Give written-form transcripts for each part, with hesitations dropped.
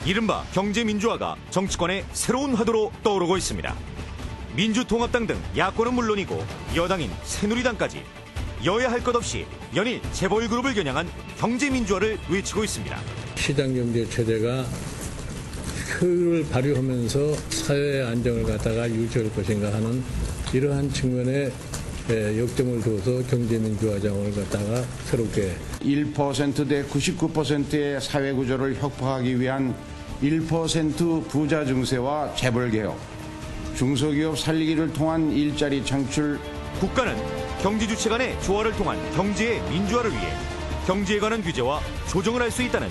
이른바 경제민주화가 정치권의 새로운 화두로 떠오르고 있습니다. 민주통합당 등 야권은 물론이고 여당인 새누리당까지 여야 할 것 없이 연일 재벌그룹을 겨냥한 경제민주화를 외치고 있습니다. 시장경제 체제가 효율을 발휘하면서 사회의 안정을 갖다가 유지할 것인가 하는 이러한 측면에 역점을 둬서 경제민주화장을 갖다가 새롭게 1%대 99%의 사회구조를 혁파하기 위한 1% 부자 증세와 재벌개혁, 중소기업 살리기를 통한 일자리 창출. 국가는 경제주체 간의 조화를 통한 경제의 민주화를 위해 경제에 관한 규제와 조정을 할 수 있다는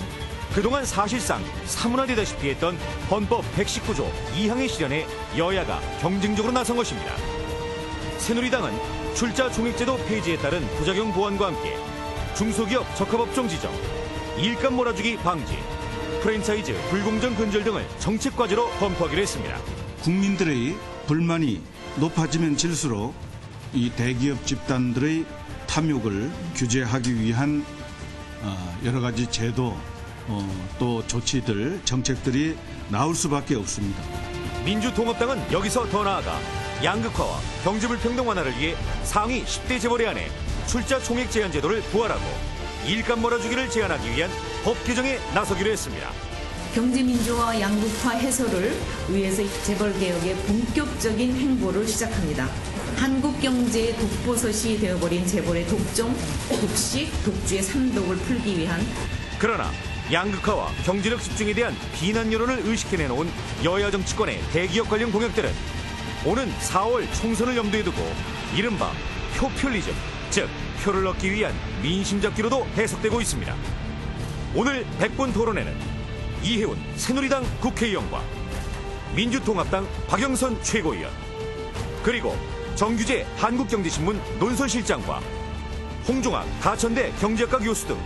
그동안 사실상 사문화되다시피 했던 헌법 119조 2항의 실현에 여야가 경쟁적으로 나선 것입니다. 새누리당은 출자 종액제도 폐지에 따른 부작용 보완과 함께 중소기업 적합업종 지정, 일감 몰아주기 방지, 프랜차이즈 불공정 근절 등을 정책 과제로 검토하기로 했습니다. 국민들의 불만이 높아지면 질수록 이 대기업 집단들의 탐욕을 규제하기 위한 여러 가지 제도 또 조치들, 정책들이 나올 수밖에 없습니다. 민주통합당은 여기서 더 나아가 양극화와 경제불평등 완화를 위해 상위 10대 재벌에 한해 출자 총액 제한 제도를 부활하고 일감 몰아주기를 제한하기 위한 법 개정에 나서기로 했습니다. 경제민주화 양극화 해소를 위해서 재벌개혁의 본격적인 행보를 시작합니다. 한국 경제의 독버섯이 되어버린 재벌의 독점, 독식, 독주의 삼독을 풀기 위한. 그러나 양극화와 경제력 집중에 대한 비난 여론을 의식해내놓은 여야 정치권의 대기업 관련 공약들은 오는 4월 총선을 염두에 두고 이른바 표퓰리즘, 즉 표를 얻기 위한 민심잡기로도 해석되고 있습니다. 오늘 100분 토론회는 이해운 새누리당 국회의원과 민주통합당 박영선 최고위원, 그리고 정규재 한국경제신문 논설실장과 홍종학 가천대 경제학과 교수 등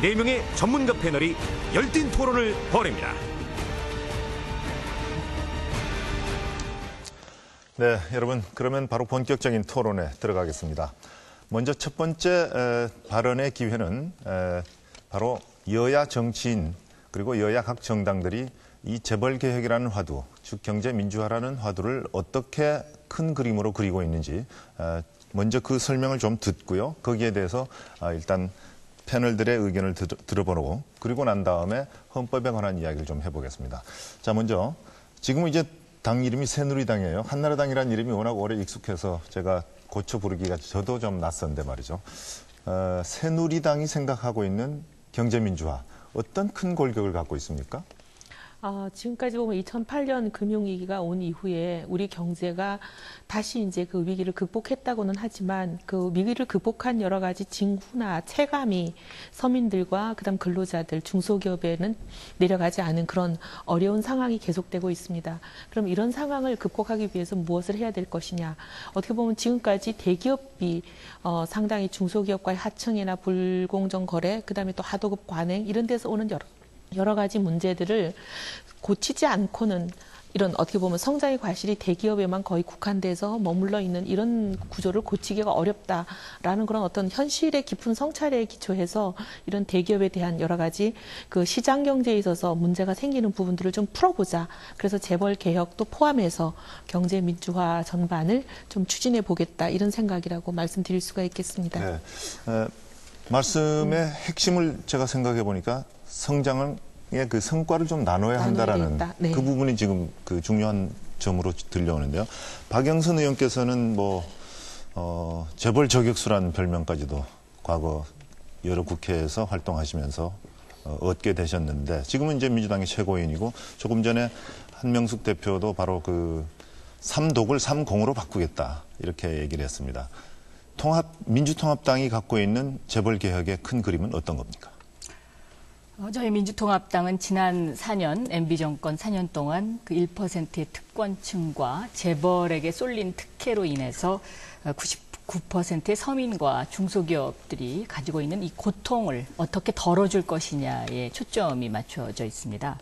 4명의 전문가 패널이 열띤 토론을 벌입니다. 네, 여러분, 그러면 바로 본격적인 토론에 들어가겠습니다. 먼저 첫 번째 발언의 기회는 바로 여야 정치인 그리고 여야 각 정당들이 이 재벌개혁이라는 화두, 즉 경제민주화라는 화두를 어떻게 큰 그림으로 그리고 있는지 먼저 그 설명을 좀 듣고요. 거기에 대해서 일단 패널들의 의견을 들어보고 그리고 난 다음에 헌법에 관한 이야기를 좀 해보겠습니다. 자, 먼저 지금은 이제 당 이름이 새누리당이에요. 한나라당이라는 이름이 워낙 오래 익숙해서 제가 고쳐 부르기가 저도 좀 낯선데 말이죠. 새누리당이 생각하고 있는 경제민주화, 어떤 큰 골격을 갖고 있습니까? 지금까지 보면 2008년 금융위기가 온 이후에 우리 경제가 다시 이제 그 위기를 극복했다고는 하지만 그 위기를 극복한 여러 가지 징후나 체감이 서민들과 그다음 근로자들, 중소기업에는 내려가지 않은 그런 어려운 상황이 계속되고 있습니다. 그럼 이런 상황을 극복하기 위해서 무엇을 해야 될 것이냐. 어떻게 보면 지금까지 대기업이 상당히 중소기업과의 하청이나 불공정 거래, 그다음에 또 하도급 관행 이런 데서 오는 여러 가지 문제들을 고치지 않고는 이런 어떻게 보면 성장의 과실이 대기업에만 거의 국한돼서 머물러 있는 이런 구조를 고치기가 어렵다라는 그런 어떤 현실의 깊은 성찰에 기초해서 이런 대기업에 대한 여러 가지 그 시장 경제에 있어서 문제가 생기는 부분들을 좀 풀어보자. 그래서 재벌 개혁도 포함해서 경제 민주화 전반을 좀 추진해 보겠다 이런 생각이라고 말씀드릴 수가 있겠습니다. 네. 말씀의 핵심을 제가 생각해 보니까 성장의 그 성과를 좀 나눠야 한다라는 네. 그 부분이 지금 그 중요한 점으로 들려오는데요. 박영선 의원께서는 재벌 저격수라는 별명까지도 과거 여러 국회에서 활동하시면서 얻게 되셨는데 지금은 이제 민주당의 최고위원이고 조금 전에 한명숙 대표도 바로 그 3독을 3공으로 바꾸겠다 이렇게 얘기를 했습니다. 민주통합당이 갖고 있는 재벌 개혁의 큰 그림은 어떤 겁니까? 저희 민주통합당은 지난 4년, MB정권 4년 동안 그 1%의 특권층과 재벌에게 쏠린 특혜로 인해서 99%의 서민과 중소기업들이 가지고 있는 이 고통을 어떻게 덜어줄 것이냐에 초점이 맞춰져 있습니다.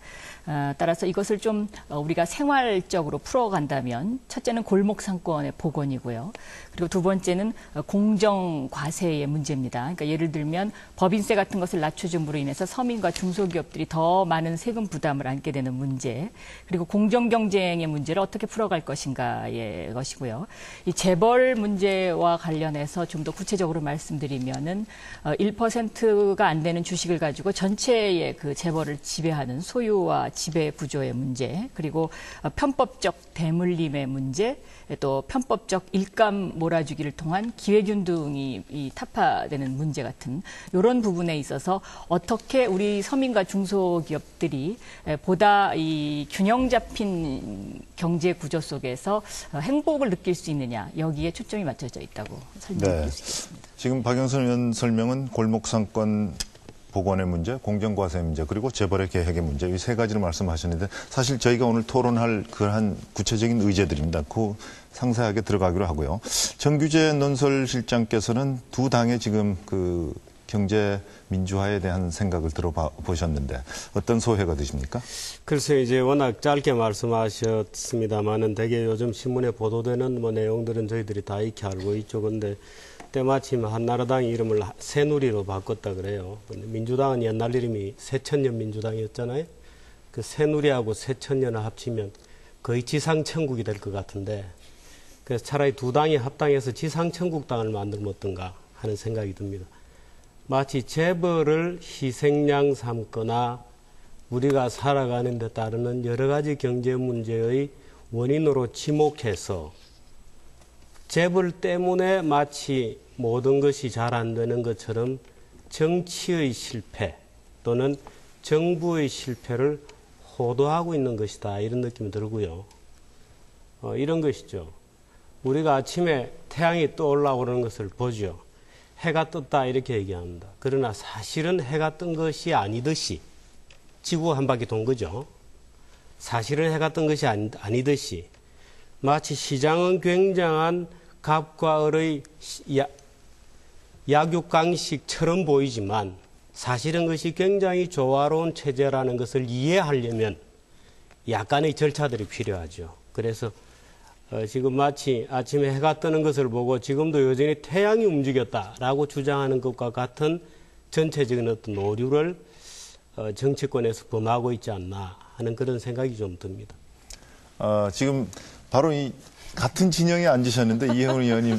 따라서 이것을 좀 우리가 생활적으로 풀어간다면 첫째는 골목 상권의 복원이고요. 그리고 두 번째는 공정 과세의 문제입니다. 그러니까 예를 들면 법인세 같은 것을 낮춰줌으로 인해서 서민과 중소기업들이 더 많은 세금 부담을 안게 되는 문제, 그리고 공정 경쟁의 문제를 어떻게 풀어갈 것인가의 것이고요. 이 재벌 문제와 관련해서 좀 더 구체적으로 말씀드리면은 1%가 안 되는 주식을 가지고 전체의 그 재벌을 지배하는 소유와 지배 구조의 문제, 그리고 편법적 대물림의 문제, 또 편법적 일감 몰아주기를 통한 기회균등이 타파되는 문제 같은 이런 부분에 있어서 어떻게 우리 서민과 중소기업들이 보다 이 균형 잡힌 경제 구조 속에서 행복을 느낄 수 있느냐, 여기에 초점이 맞춰져 있다고 설명드릴 수 있습니다. 지금 박영선 의원 설명은 골목상권 복원의 문제, 공정과세 문제, 그리고 재벌의 개혁의 문제, 이 세 가지를 말씀하셨는데 사실 저희가 오늘 토론할 그러한 구체적인 의제들입니다. 그 상세하게 들어가기로 하고요. 정규재 논설실장께서는 두 당의 지금 그 경제 민주화에 대한 생각을 들어보셨는데 어떤 소회가 되십니까? 글쎄요, 이제 워낙 짧게 말씀하셨습니다만은 대개 요즘 신문에 보도되는 뭐 내용들은 저희들이 다 익히 알고 있죠. 근데 때마침 한나라당이 이름을 새누리로 바꿨다 그래요. 근데 민주당은 옛날 이름이 새천년 민주당이었잖아요. 그 새누리하고 새천년을 합치면 거의 지상천국이 될 것 같은데, 그래서 차라리 두 당이 합당해서 지상천국당을 만들면 어떤가 하는 생각이 듭니다. 마치 재벌을 희생양 삼거나 우리가 살아가는 데 따르는 여러 가지 경제 문제의 원인으로 지목해서 재벌 때문에 마치 모든 것이 잘 안 되는 것처럼 정치의 실패 또는 정부의 실패를 호도하고 있는 것이다, 이런 느낌이 들고요. 이런 것이죠. 우리가 아침에 태양이 떠올라오는 것을 보죠. 해가 떴다 이렇게 얘기합니다. 그러나 사실은 해가 뜬 것이 아니듯이 지구가 한 바퀴 돈 거죠. 사실은 해가 뜬 것이 아니듯이 마치 시장은 굉장한 갑과 을의 약육강식처럼 보이지만 사실은 그것이 굉장히 조화로운 체제라는 것을 이해하려면 약간의 절차들이 필요하죠. 그래서 지금 마치 아침에 해가 뜨는 것을 보고 지금도 여전히 태양이 움직였다라고 주장하는 것과 같은 전체적인 어떤 오류를 정치권에서 범하고 있지 않나 하는 그런 생각이 좀 듭니다. 지금 바로 이 같은 진영에 앉으셨는데 이혜원 의원이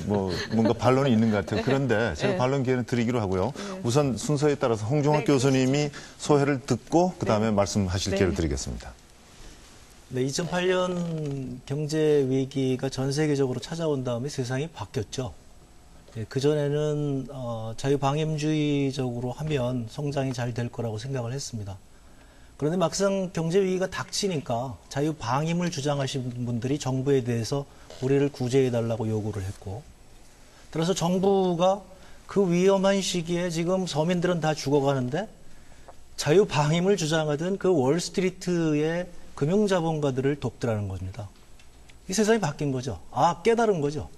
뭔가 반론이 있는 것 같아요. 그런데 제가 네. 반론 기회는 드리기로 하고요. 우선 순서에 따라서 홍종학 교수님이 소회를 듣고 그다음에 말씀하실 기회를 드리겠습니다. 네, 2008년 경제 위기가 전 세계적으로 찾아온 다음에 세상이 바뀌었죠. 네, 그전에는 자유방임주의적으로 하면 성장이 잘 될 거라고 생각을 했습니다. 그런데 막상 경제 위기가 닥치니까 자유방임을 주장하신 분들이 정부에 대해서 우리를 구제해달라고 요구를 했고, 따라서 정부가 그 위험한 시기에 지금 서민들은 다 죽어가는데 자유방임을 주장하던 그 월스트리트의 금융자본가들을 돕더라는 겁니다. 이 세상이 바뀐 거죠. 깨달은 거죠.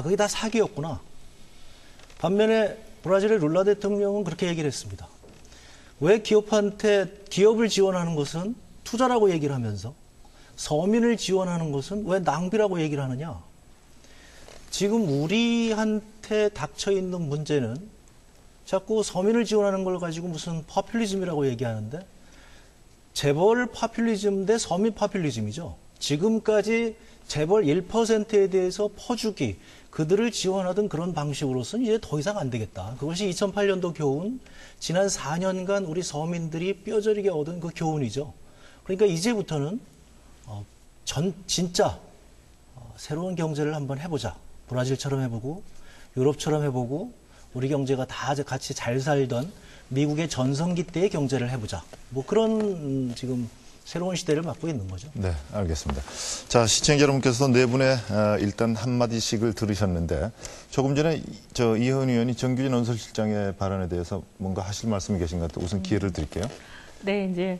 그게 다 사기였구나. 반면에 브라질의 룰라 대통령은 그렇게 얘기를 했습니다. 왜 기업을 지원하는 것은 투자라고 얘기를 하면서 서민을 지원하는 것은 왜 낭비라고 얘기를 하느냐. 지금 우리한테 닥쳐있는 문제는 자꾸 서민을 지원하는 걸 가지고 무슨 포퓰리즘이라고 얘기하는데 재벌 포퓰리즘 대 서민 포퓰리즘이죠. 지금까지 재벌 1%에 대해서 퍼주기, 그들을 지원하던 그런 방식으로서는 이제 더 이상 안 되겠다. 그것이 2008년도 교훈, 지난 4년간 우리 서민들이 뼈저리게 얻은 그 교훈이죠. 그러니까 이제부터는 진짜 새로운 경제를 한번 해보자. 브라질처럼 해보고 유럽처럼 해보고 우리 경제가 다 같이 잘 살던 미국의 전성기 때의 경제를 해보자. 그런 지금 새로운 시대를 맞고 있는 거죠. 네, 알겠습니다. 자, 시청자 여러분께서도 네 분의 일단 한마디씩을 들으셨는데 조금 전에 이혜원 의원이 정규재 논설실장의 발언에 대해서 뭔가 하실 말씀이 계신 것 같아요. 우선 기회를 드릴게요. 네, 이제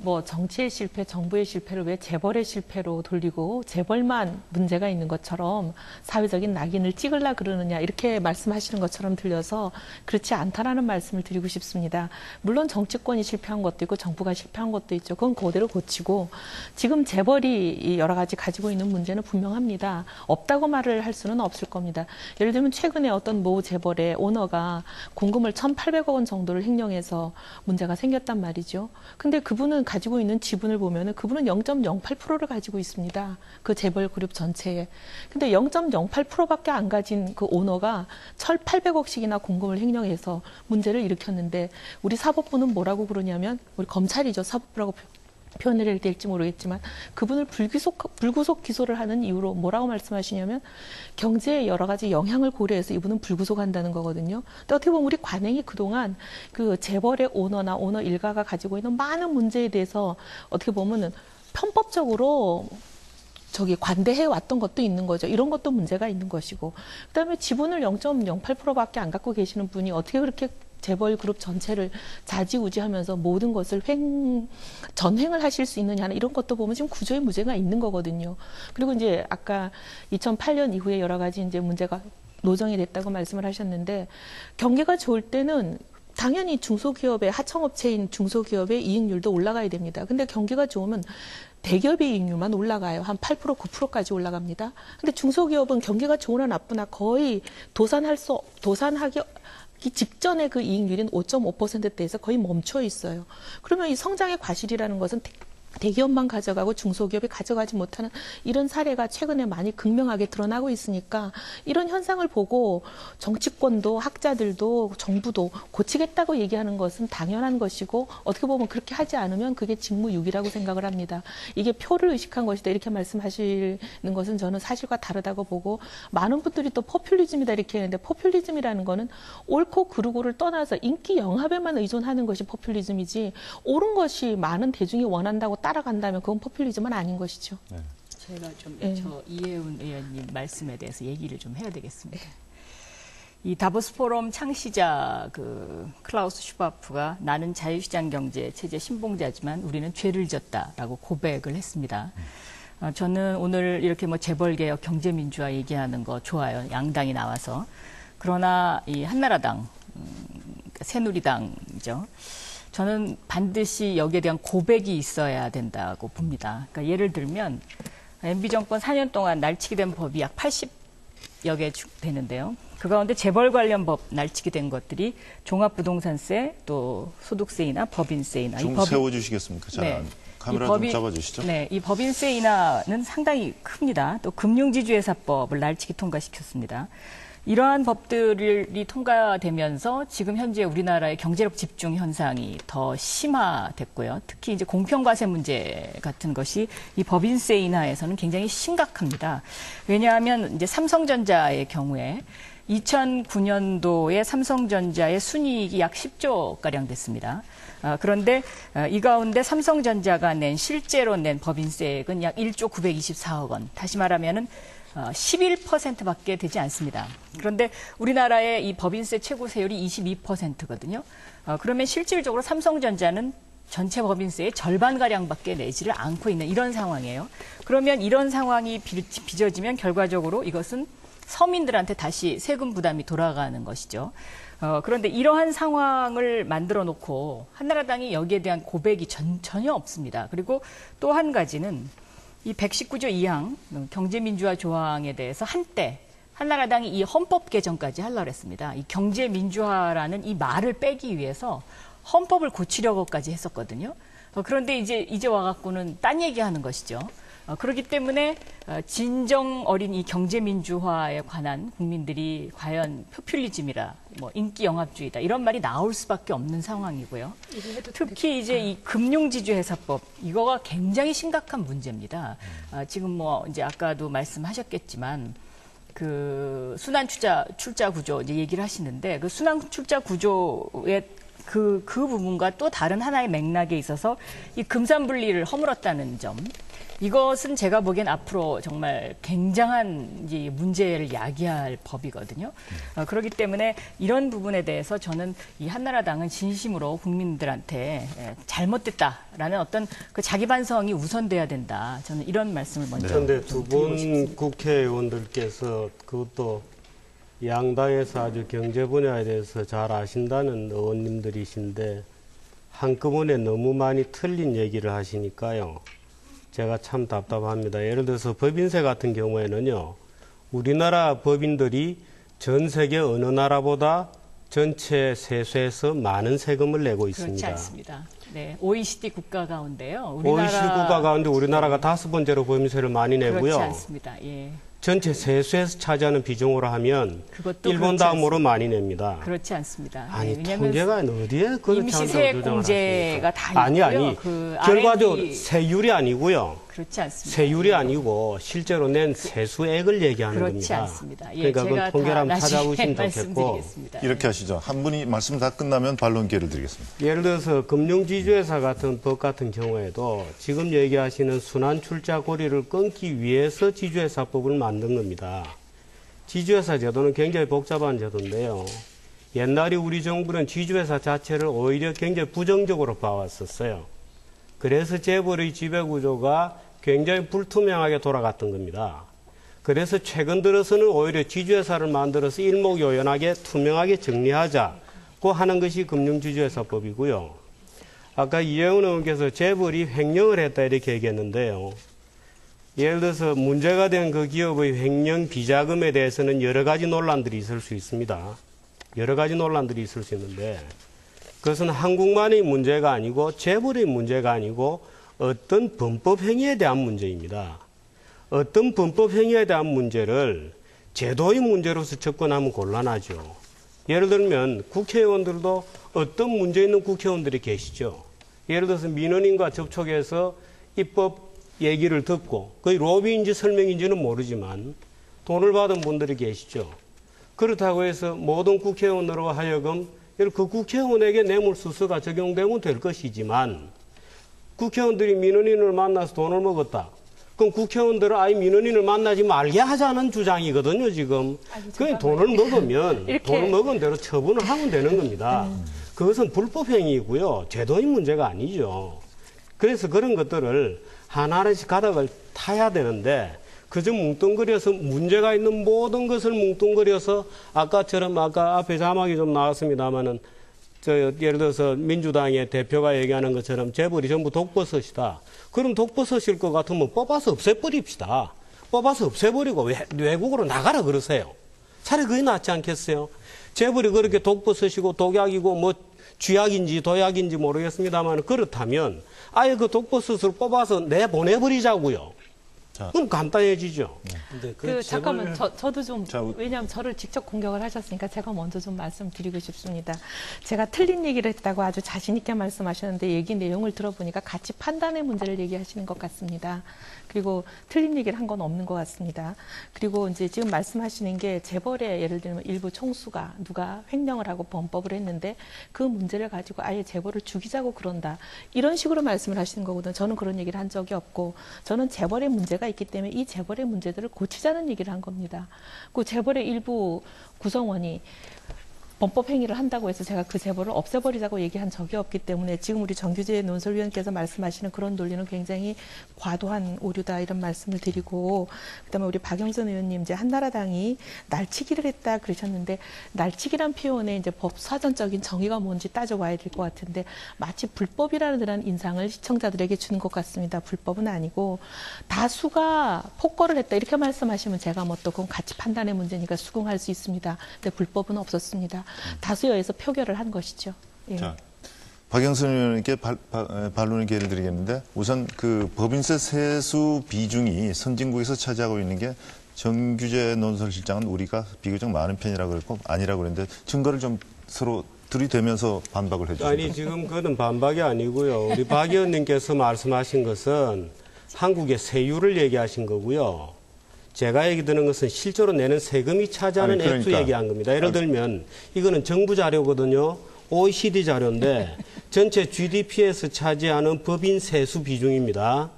뭐 정치의 실패, 정부의 실패를 왜 재벌의 실패로 돌리고 재벌만 문제가 있는 것처럼 사회적인 낙인을 찍으려 그러느냐 이렇게 말씀하시는 것처럼 들려서 그렇지 않다라는 말씀을 드리고 싶습니다. 물론 정치권이 실패한 것도 있고 정부가 실패한 것도 있죠. 그건 그대로 고치고 지금 재벌이 여러 가지 가지고 있는 문제는 분명합니다. 없다고 말을 할 수는 없을 겁니다. 예를 들면 최근에 어떤 모 재벌의 오너가 공금을 1,800억 원 정도를 횡령해서 문제가 생겼단 말이죠. 근데 그분은 가지고 있는 지분을 보면은 그분은 0.08%를 가지고 있습니다. 그 재벌 그룹 전체에. 근데 0.08%밖에 안 가진 그 오너가 1,800억씩이나 공금을 횡령해서 문제를 일으켰는데 우리 사법부는 뭐라고 그러냐면 우리 검찰이죠. 사법부라고 표현을 해야 될지 모르겠지만 그분을 불구속 기소를 하는 이유로 뭐라고 말씀하시냐면 경제에 여러 가지 영향을 고려해서 이분은 불구속한다는 거거든요. 근데 어떻게 보면 우리 관행이 그동안 그 재벌의 오너나 오너 일가가 가지고 있는 많은 문제에 대해서 어떻게 보면은 편법적으로 관대해 왔던 것도 있는 거죠. 이런 것도 문제가 있는 것이고. 그다음에 지분을 0.08%밖에 안 갖고 계시는 분이 어떻게 그렇게 재벌 그룹 전체를 좌지우지하면서 모든 것을 전횡을 하실 수 있느냐는 이런 것도 보면 지금 구조의 문제가 있는 거거든요. 그리고 이제 아까 2008년 이후에 여러 가지 이제 문제가 노정이 됐다고 말씀을 하셨는데 경기가 좋을 때는 당연히 중소기업의 하청업체인 중소기업의 이익률도 올라가야 됩니다. 근데 경기가 좋으면 대기업의 이익률만 올라가요. 한 8%, 9%까지 올라갑니다. 근데 중소기업은 경기가 좋으나 나쁘나 거의 도산하기 직전에 그 이익률인 5.5%대에서 거의 멈춰 있어요. 그러면 이 성장의 과실이라는 것은 대기업만 가져가고 중소기업이 가져가지 못하는 이런 사례가 최근에 많이 극명하게 드러나고 있으니까 이런 현상을 보고 정치권도 학자들도 정부도 고치겠다고 얘기하는 것은 당연한 것이고 어떻게 보면 그렇게 하지 않으면 그게 직무유기라고 생각을 합니다. 이게 표를 의식한 것이다 이렇게 말씀하시는 것은 저는 사실과 다르다고 보고 많은 분들이 또 포퓰리즘이다 이렇게 했는데 포퓰리즘이라는 거는 옳고 그르고를 떠나서 인기 영합에만 의존하는 것이 포퓰리즘이지 옳은 것이 많은 대중이 원한다고 따라간다면 그건 포퓰리즘은 아닌 것이죠. 네. 제가 좀 저 이혜훈 의원님 말씀에 대해서 얘기를 좀 해야 되겠습니다. 이 다보스 포럼 창시자 그 클라우스 슈바프가 나는 자유시장 경제 체제 신봉자지만 우리는 죄를 졌다라고 고백을 했습니다. 저는 오늘 이렇게 뭐 재벌개혁, 경제민주화 얘기하는 거 좋아요. 양당이 나와서. 그러나 이 한나라당, 새누리당이죠. 저는 반드시 여기에 대한 고백이 있어야 된다고 봅니다. 그러니까 예를 들면 MB 정권 4년 동안 날치기 된 법이 약 80여 개 되는데요. 그 가운데 재벌 관련 법 날치기 된 것들이 종합부동산세, 또 소득세 인하, 법인세 인하. 좀 세워주시겠습니까? 자, 네. 카메라 좀 잡아주시죠. 네, 이 법인세 인하는 상당히 큽니다. 또 금융지주회사법을 날치기 통과시켰습니다. 이러한 법들이 통과되면서 지금 현재 우리나라의 경제력 집중 현상이 더 심화됐고요. 특히 이제 공평과세 문제 같은 것이 이 법인세 인하에서는 굉장히 심각합니다. 왜냐하면 이제 삼성전자의 경우에 2009년도에 삼성전자의 순이익이 약 10조가량 됐습니다. 그런데 이 가운데 삼성전자가 실제로 낸 법인세액은 약 1조 924억 원. 다시 말하면은 11%밖에 되지 않습니다. 그런데 우리나라의 이 법인세 최고 세율이 22%거든요. 그러면 실질적으로 삼성전자는 전체 법인세의 절반가량밖에 내지를 않고 있는 이런 상황이에요. 그러면 이런 상황이 빚어지면 결과적으로 이것은 서민들한테 다시 세금 부담이 돌아가는 것이죠. 그런데 이러한 상황을 만들어 놓고 한나라당이 여기에 대한 고백이 전혀 없습니다. 그리고 또 한 가지는 이 119조 2항 경제민주화 조항에 대해서 한때 한나라당이 이 헌법 개정까지 하려고 했습니다. 이 경제민주화라는 이 말을 빼기 위해서 헌법을 고치려고까지 했었거든요. 그런데 이제 와갖고는 딴 얘기하는 것이죠. 그렇기 때문에 진정 어린 이 경제민주화에 관한 국민들이 과연 포퓰리즘이라 뭐 인기 영합주의다 이런 말이 나올 수밖에 없는 상황이고요. 특히 이제 이 금융지주회사법 이거가 굉장히 심각한 문제입니다. 지금 뭐 이제 아까도 말씀하셨겠지만 그 순환 출자 구조 이제 얘기를 하시는데 그 순환 출자 구조의 그 부분과 또 다른 하나의 맥락에 있어서 이 금산분리를 허물었다는 점. 이것은 제가 보기엔 앞으로 정말 굉장한 이제 문제를 야기할 법이거든요. 그렇기 때문에 이런 부분에 대해서 저는 이 한나라당은 진심으로 국민들한테 잘못됐다라는 어떤 그 자기 반성이 우선돼야 된다. 저는 이런 말씀을 먼저 그런데 두 분 싶습니다. 국회의원들께서 그것도 양당에서 아주 경제 분야에 대해서 잘 아신다는 의원님들이신데 한꺼번에 너무 많이 틀린 얘기를 하시니까요. 제가 참 답답합니다. 예를 들어서 법인세 같은 경우에는요. 우리나라 법인들이 전 세계 어느 나라보다 전체 세수에서 많은 세금을 내고 있습니다. 그렇지 않습니다. 네, OECD 국가 가운데요. OECD 국가 가운데 우리나라가 5번째로 법인세를 많이 내고요. 그렇지 않습니다. 예. 전체 세수에서 차지하는 비중으로 하면 그것도 일본 그렇지 다음으로 많이 냅니다. 그렇지 않습니다. 아니 네, 통계가 어디에 그 임시세액공제가 다 아니 있고요. 그 결과적으로 R&D 세율이 아니고요. 그렇지 않습니다. 세율이 아니고 실제로 낸 세수액을 얘기하는 그렇지 겁니다. 않습니다. 예, 그러니까 제가 그 통계를 다 한번 찾아보시면 나중에 좋겠고 말씀드리겠습니다. 이렇게 하시죠. 한 분이 말씀 다 끝나면 반론 기회를 드리겠습니다. 예를 들어서 금융지주회사 같은 법 같은 경우에도 지금 얘기하시는 순환출자 고리를 끊기 위해서 지주회사법을 만든 겁니다. 지주회사 제도는 굉장히 복잡한 제도인데요. 옛날에 우리 정부는 지주회사 자체를 오히려 굉장히 부정적으로 봐왔었어요. 그래서 재벌의 지배구조가 굉장히 불투명하게 돌아갔던 겁니다. 그래서 최근 들어서는 오히려 지주회사를 만들어서 일목요연하게 투명하게 정리하자고 하는 것이 금융지주회사법이고요. 아까 이혜원 의원께서 재벌이 횡령을 했다 이렇게 얘기했는데요. 예를 들어서 문제가 된 그 기업의 횡령 비자금에 대해서는 여러 가지 논란들이 있을 수 있습니다. 여러 가지 논란들이 있을 수 있는데 그것은 한국만의 문제가 아니고 재벌의 문제가 아니고 어떤 범법 행위에 대한 문제입니다. 어떤 범법 행위에 대한 문제를 제도의 문제로서 접근하면 곤란하죠. 예를 들면 국회의원들도 어떤 문제 있는 국회의원들이 계시죠. 예를 들어서 민원인과 접촉해서 입법 얘기를 듣고 그게 로비인지 설명인지는 모르지만 돈을 받은 분들이 계시죠. 그렇다고 해서 모든 국회의원으로 하여금 그 국회의원에게 뇌물수수가 적용되면 될 것이지만 국회의원들이 민원인을 만나서 돈을 먹었다. 그럼 국회의원들은 아예 민원인을 만나지 말게 하자는 주장이거든요, 지금. 그냥 돈을 먹으면, 돈을 먹은 대로 처분을 하면 되는 겁니다. 그것은 불법행위이고요. 제도의 문제가 아니죠. 그래서 그런 것들을 하나하나씩 가닥을 타야 되는데, 그저 뭉뚱그려서 문제가 있는 모든 것을 뭉뚱그려서 아까처럼 아까 앞에 자막이 좀 나왔습니다마는 예를 들어서 민주당의 대표가 얘기하는 것처럼 재벌이 전부 독버섯이다. 그럼 독버섯일 것 같으면 뽑아서 없애버립시다. 뽑아서 없애버리고 외국으로 나가라 그러세요. 차라리 그게 낫지 않겠어요? 재벌이 그렇게 독버섯이고 독약이고 뭐 쥐약인지 도약인지 모르겠습니다만 그렇다면 아예 그 독버섯을 뽑아서 내보내버리자고요. 그럼 간단해지죠. 그 잠깐만 저도 좀 왜냐하면 저를 직접 공격을 하셨으니까 제가 먼저 좀 말씀드리고 싶습니다. 제가 틀린 얘기를 했다고 아주 자신 있게 말씀하셨는데 얘기 내용을 들어보니까 같이 판단의 문제를 얘기하시는 것 같습니다. 그리고 틀린 얘기를 한 건 없는 것 같습니다. 그리고 이제 지금 말씀하시는 게 재벌의 예를 들면 일부 총수가 누가 횡령을 하고 범법을 했는데 그 문제를 가지고 아예 재벌을 죽이자고 그런다. 이런 식으로 말씀을 하시는 거거든요. 저는 그런 얘기를 한 적이 없고 저는 재벌의 문제가 있기 때문에 이 재벌의 문제들을 고치자는 얘기를 한 겁니다. 그 재벌의 일부 구성원이 범법 행위를 한다고 해서 제가 그 재벌을 없애버리자고 얘기한 적이 없기 때문에 지금 우리 정규재 논설위원께서 말씀하시는 그런 논리는 굉장히 과도한 오류다 이런 말씀을 드리고 그다음에 우리 박영선 의원님 이제 한나라당이 날치기를 했다 그러셨는데 날치기란 표현에 이제 법 사전적인 정의가 뭔지 따져봐야 될 것 같은데 마치 불법이라는 듯한 인상을 시청자들에게 주는 것 같습니다. 불법은 아니고 다수가 폭거를 했다 이렇게 말씀하시면 제가 뭐 또 그건 가치 판단의 문제니까 수긍할 수 있습니다. 근데 불법은 없었습니다. 다수에 의해서 표결을 한 것이죠. 예. 자, 박영선 의원님께 반론의 기회를 드리겠는데 우선 그 법인세 세수 비중이 선진국에서 차지하고 있는 게 정규재 논설실장은 우리가 비교적 많은 편이라고 그랬고 아니라고 그랬는데 증거를 좀 서로 들이대면서 반박을 해주시죠. 아니 지금 그건 반박이 아니고요. 우리 박 의원님께서 말씀하신 것은 한국의 세율을 얘기하신 거고요. 제가 얘기 드는 것은 실제로 내는 세금이 차지하는 액수 얘기한 겁니다. 예를 들면 이거는 정부 자료거든요. OECD 자료인데 전체 GDP에서 차지하는 법인 세수 비중입니다.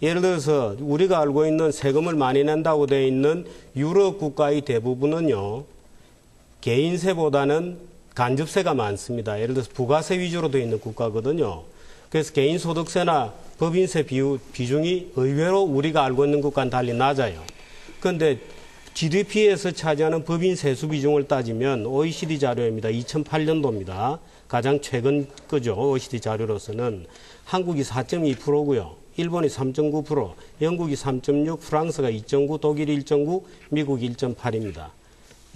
예를 들어서 우리가 알고 있는 세금을 많이 낸다고 되어 있는 유럽 국가의 대부분은요, 개인세보다는 간접세가 많습니다. 예를 들어서 부가세 위주로 되어 있는 국가거든요. 그래서 개인소득세나 법인세 비중이 의외로 우리가 알고 있는 국가는 달리 낮아요. 그런데 GDP에서 차지하는 법인 세수 비중을 따지면 OECD 자료입니다. 2008년도입니다. 가장 최근 거죠. OECD 자료로서는 한국이 4.2%고요. 일본이 3.9%, 영국이 3.6%, 프랑스가 2.9%, 독일이 1.9%, 미국이 1.8%입니다.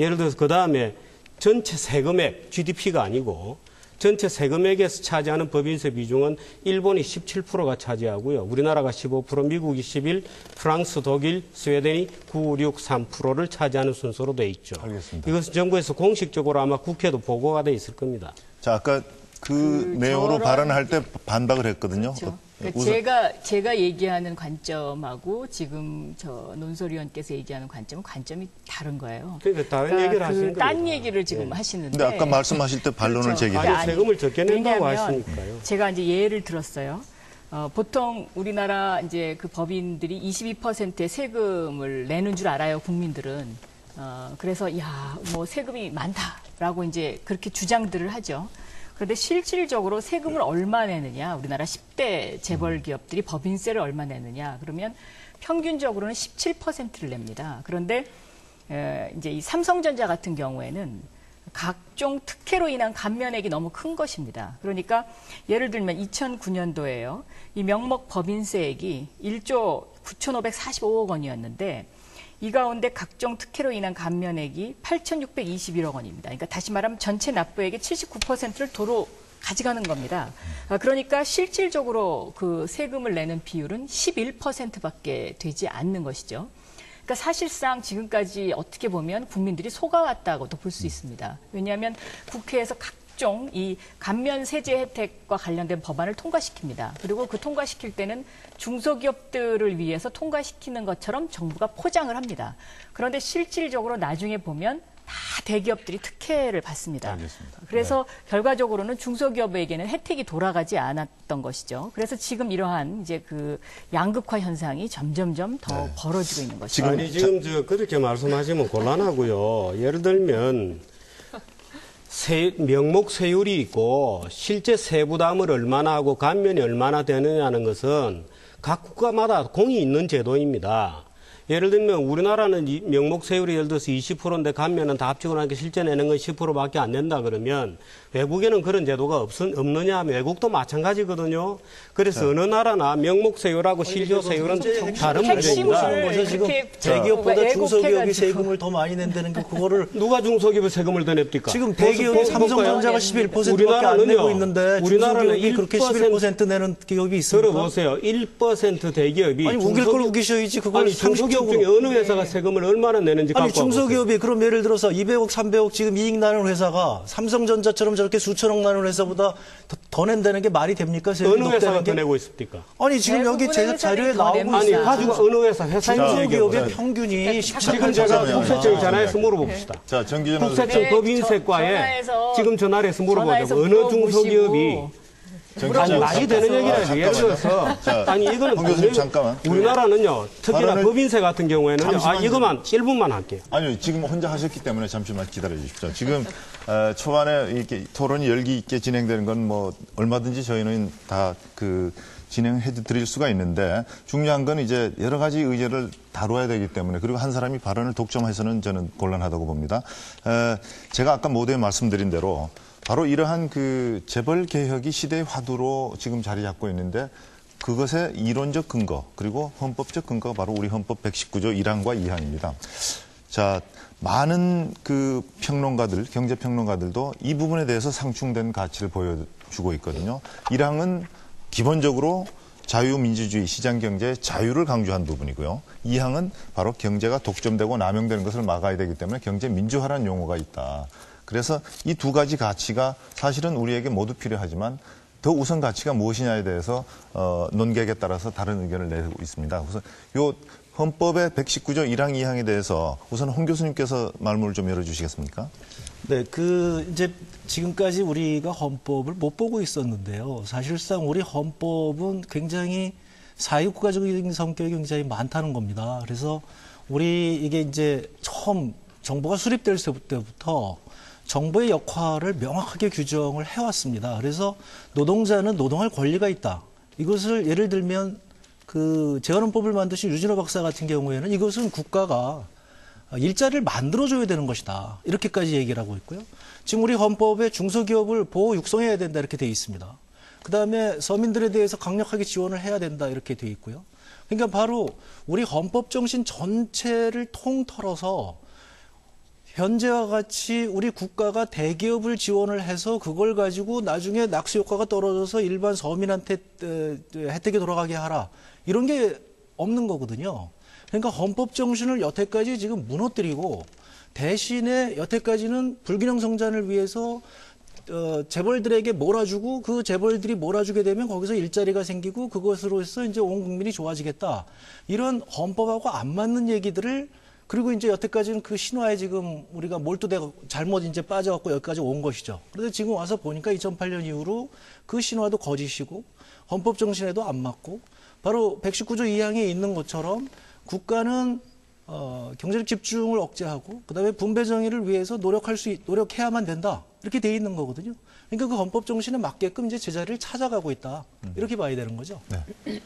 예를 들어서 그 다음에 전체 세금액, GDP가 아니고 전체 세금액에서 차지하는 법인세 비중은 일본이 17%가 차지하고요. 우리나라가 15%, 미국이 11%, 프랑스, 독일, 스웨덴이 9, 6, 3%를 차지하는 순서로 돼 있죠. 알겠습니다. 이것은 정부에서 공식적으로 아마 국회도 보고가 돼 있을 겁니다. 자, 아까 그 내용으로 발언할 때 반박을 했거든요. 그렇죠. 그러니까 제가 얘기하는 관점하고 지금 저 논설위원께서 얘기하는 관점이 다른 거예요. 그러니까 다른 얘기를 하시는 거예요. 딴 얘기를 지금 하시는데. 근데 아까 말씀하실 때 반론을 그렇죠. 제기했어요. 세금을 적게 낸다고 왜냐하면 하시니까요. 제가 이제 예를 들었어요. 보통 우리나라 이제 그 법인들이 22%의 세금을 내는 줄 알아요, 국민들은. 그래서 뭐 세금이 많다라고 이제 그렇게 주장들을 하죠. 그런데 실질적으로 세금을 얼마 내느냐, 우리나라 10대 재벌 기업들이 법인세를 얼마 내느냐, 그러면 평균적으로는 17%를 냅니다. 그런데 이제 이 삼성전자 같은 경우에는 각종 특혜로 인한 감면액이 너무 큰 것입니다. 그러니까 예를 들면 2009년도에요. 이 명목 법인세액이 1조 9,545억 원이었는데 이 가운데 각종 특혜로 인한 감면액이 8,621억 원입니다. 그러니까 다시 말하면 전체 납부액의 79%를 도로 가져가는 겁니다. 그러니까 실질적으로 그 세금을 내는 비율은 11%밖에 되지 않는 것이죠. 그러니까 사실상 지금까지 어떻게 보면 국민들이 속아왔다고도 볼 수 있습니다. 왜냐하면 국회에서 각종 이 감면 세제 혜택과 관련된 법안을 통과시킵니다. 그리고 그 통과시킬 때는 중소기업들을 위해서 통과시키는 것처럼 정부가 포장을 합니다. 그런데 실질적으로 나중에 보면 다 대기업들이 특혜를 받습니다. 알겠습니다. 그래서 결과적으로는 중소기업에게는 혜택이 돌아가지 않았던 것이죠. 그래서 지금 이러한 이제 그 양극화 현상이 점점점 더 벌어지고 있는 것입니다. 지금 그렇게 말씀하시면 곤란하고요. 예를 들면 명목 세율이 있고 실제 세부담을 얼마나 하고 감면이 얼마나 되느냐는 것은 각 국가마다 공이 있는 제도입니다. 예를 들면 우리나라는 명목 세율이 예를 들어서 20%인데 감면은 다 합치고 나니까 실제 내는 건 10%밖에 안 된다 그러면 외국에는 그런 제도가 없느냐 하면 외국도 마찬가지거든요. 그래서 어느 나라나 명목 세율하고 실효 세율은 다른 문제입니다. 거죠. 지금 대기업보다 중소기업이 세금을 더 많이 낸다는 게 그거를 누가 중소기업의 세금을 더 냅니까? 지금 대기업이 삼성전자가 11%밖에 안 내고 있는데 중소기업이 그렇게 11% 내는 기업이 있습니까? 들어보세요. 1% 대기업이 아니 우길 걸 우기셔야지 그걸 중소기업 중에 어느 회사가 세금을 얼마나 내는지 갖고 아니 중소기업이 그럼 예를 들어서 200억, 300억 지금 이익 나는 회사가 삼성전자처럼 저렇게 수천억 나는 회사보다 더 낸다는 게 말이 됩니까? 어느 회사가 더 내고 있습니까? 아니 지금 여기 제 자료에 나오고 아니 있어요. 가지고 어느 회사 중소기업의 평균이 17%. 지금 제가 국세청 전화해서 물어봅시다. 자, 정기전 국세청 법인세과에 지금 전화를 해서 물어보자고. 어느 중소기업이 아니, 말이 되는 얘기라죠. 예를 들어서 아니 이거는 홍 교수님 잠깐만. 우리나라는요 특히나 발언을- 법인세 같은 경우에는 잠시만요. 이거만 1분만 할게요. 아니요, 지금 혼자 하셨기 때문에 잠시만 기다려 주십시오. 지금 초반에 이렇게 토론이 열기 있게 진행되는 건 뭐 얼마든지 저희는 다 진행해 드릴 수가 있는데 중요한 건 이제 여러 가지 의제를 다뤄야 되기 때문에 그리고 한 사람이 발언을 독점해서는 저는 곤란하다고 봅니다. 제가 아까 모두에 말씀드린 대로 바로 이러한 재벌 개혁이 시대의 화두로 지금 자리 잡고 있는데 그것의 이론적 근거 그리고 헌법적 근거가 바로 우리 헌법 119조 1항과 2항입니다. 자, 많은 평론가들, 경제 평론가들도 이 부분에 대해서 상충된 가치를 보여주고 있거든요. 1항은 기본적으로 자유민주주의, 시장경제의 자유를 강조한 부분이고요. 2항은 바로 경제가 독점되고 남용되는 것을 막아야 되기 때문에 경제 민주화라는 용어가 있다. 그래서 이 두 가지 가치가 사실은 우리에게 모두 필요하지만 더 우선 가치가 무엇이냐에 대해서 논객에 따라서 다른 의견을 내고 있습니다. 그래서 요 헌법의 119조 1항 2항에 대해서 우선 홍 교수님께서 말문을 좀 열어주시겠습니까? 네, 이제 지금까지 우리가 헌법을 못 보고 있었는데요. 사실상 우리 헌법은 굉장히 사회국가적인 성격이 굉장히 많다는 겁니다. 그래서 우리 이게 이제 처음 정부가 수립될 때부터 정부의 역할을 명확하게 규정을 해왔습니다. 그래서 노동자는 노동할 권리가 있다. 이것을 예를 들면 그 재활헌법을 만드신 유진호 박사 같은 경우에는 이것은 국가가 일자리를 만들어줘야 되는 것이다. 이렇게까지 얘기를 하고 있고요. 지금 우리 헌법에 중소기업을 보호 육성해야 된다 이렇게 돼 있습니다. 그다음에 서민들에 대해서 강력하게 지원을 해야 된다 이렇게 돼 있고요. 그러니까 바로 우리 헌법 정신 전체를 통틀어서 현재와 같이 우리 국가가 대기업을 지원을 해서 그걸 가지고 나중에 낙수 효과가 떨어져서 일반 서민한테 혜택이 돌아가게 하라. 이런 게 없는 거거든요. 그러니까 헌법 정신을 여태까지 지금 무너뜨리고 대신에 여태까지는 불균형 성장을 위해서 재벌들에게 몰아주고 그 재벌들이 몰아주게 되면 거기서 일자리가 생기고 그것으로서 이제 온 국민이 좋아지겠다. 이런 헌법하고 안 맞는 얘기들을 그리고 이제 여태까지는 그 신화에 지금 우리가 몰두되고 잘못 이제 빠져갖고 여기까지 온 것이죠. 그런데 지금 와서 보니까 2008년 이후로 그 신화도 거짓이고 헌법 정신에도 안 맞고 바로 119조 2항에 있는 것처럼 국가는 경제적 집중을 억제하고 그다음에 분배 정의를 위해서 노력해야만 된다. 이렇게 돼 있는 거거든요. 그러니까 그 헌법 정신에 맞게끔 이제 제자리를 찾아가고 있다. 이렇게 봐야 되는 거죠. 네.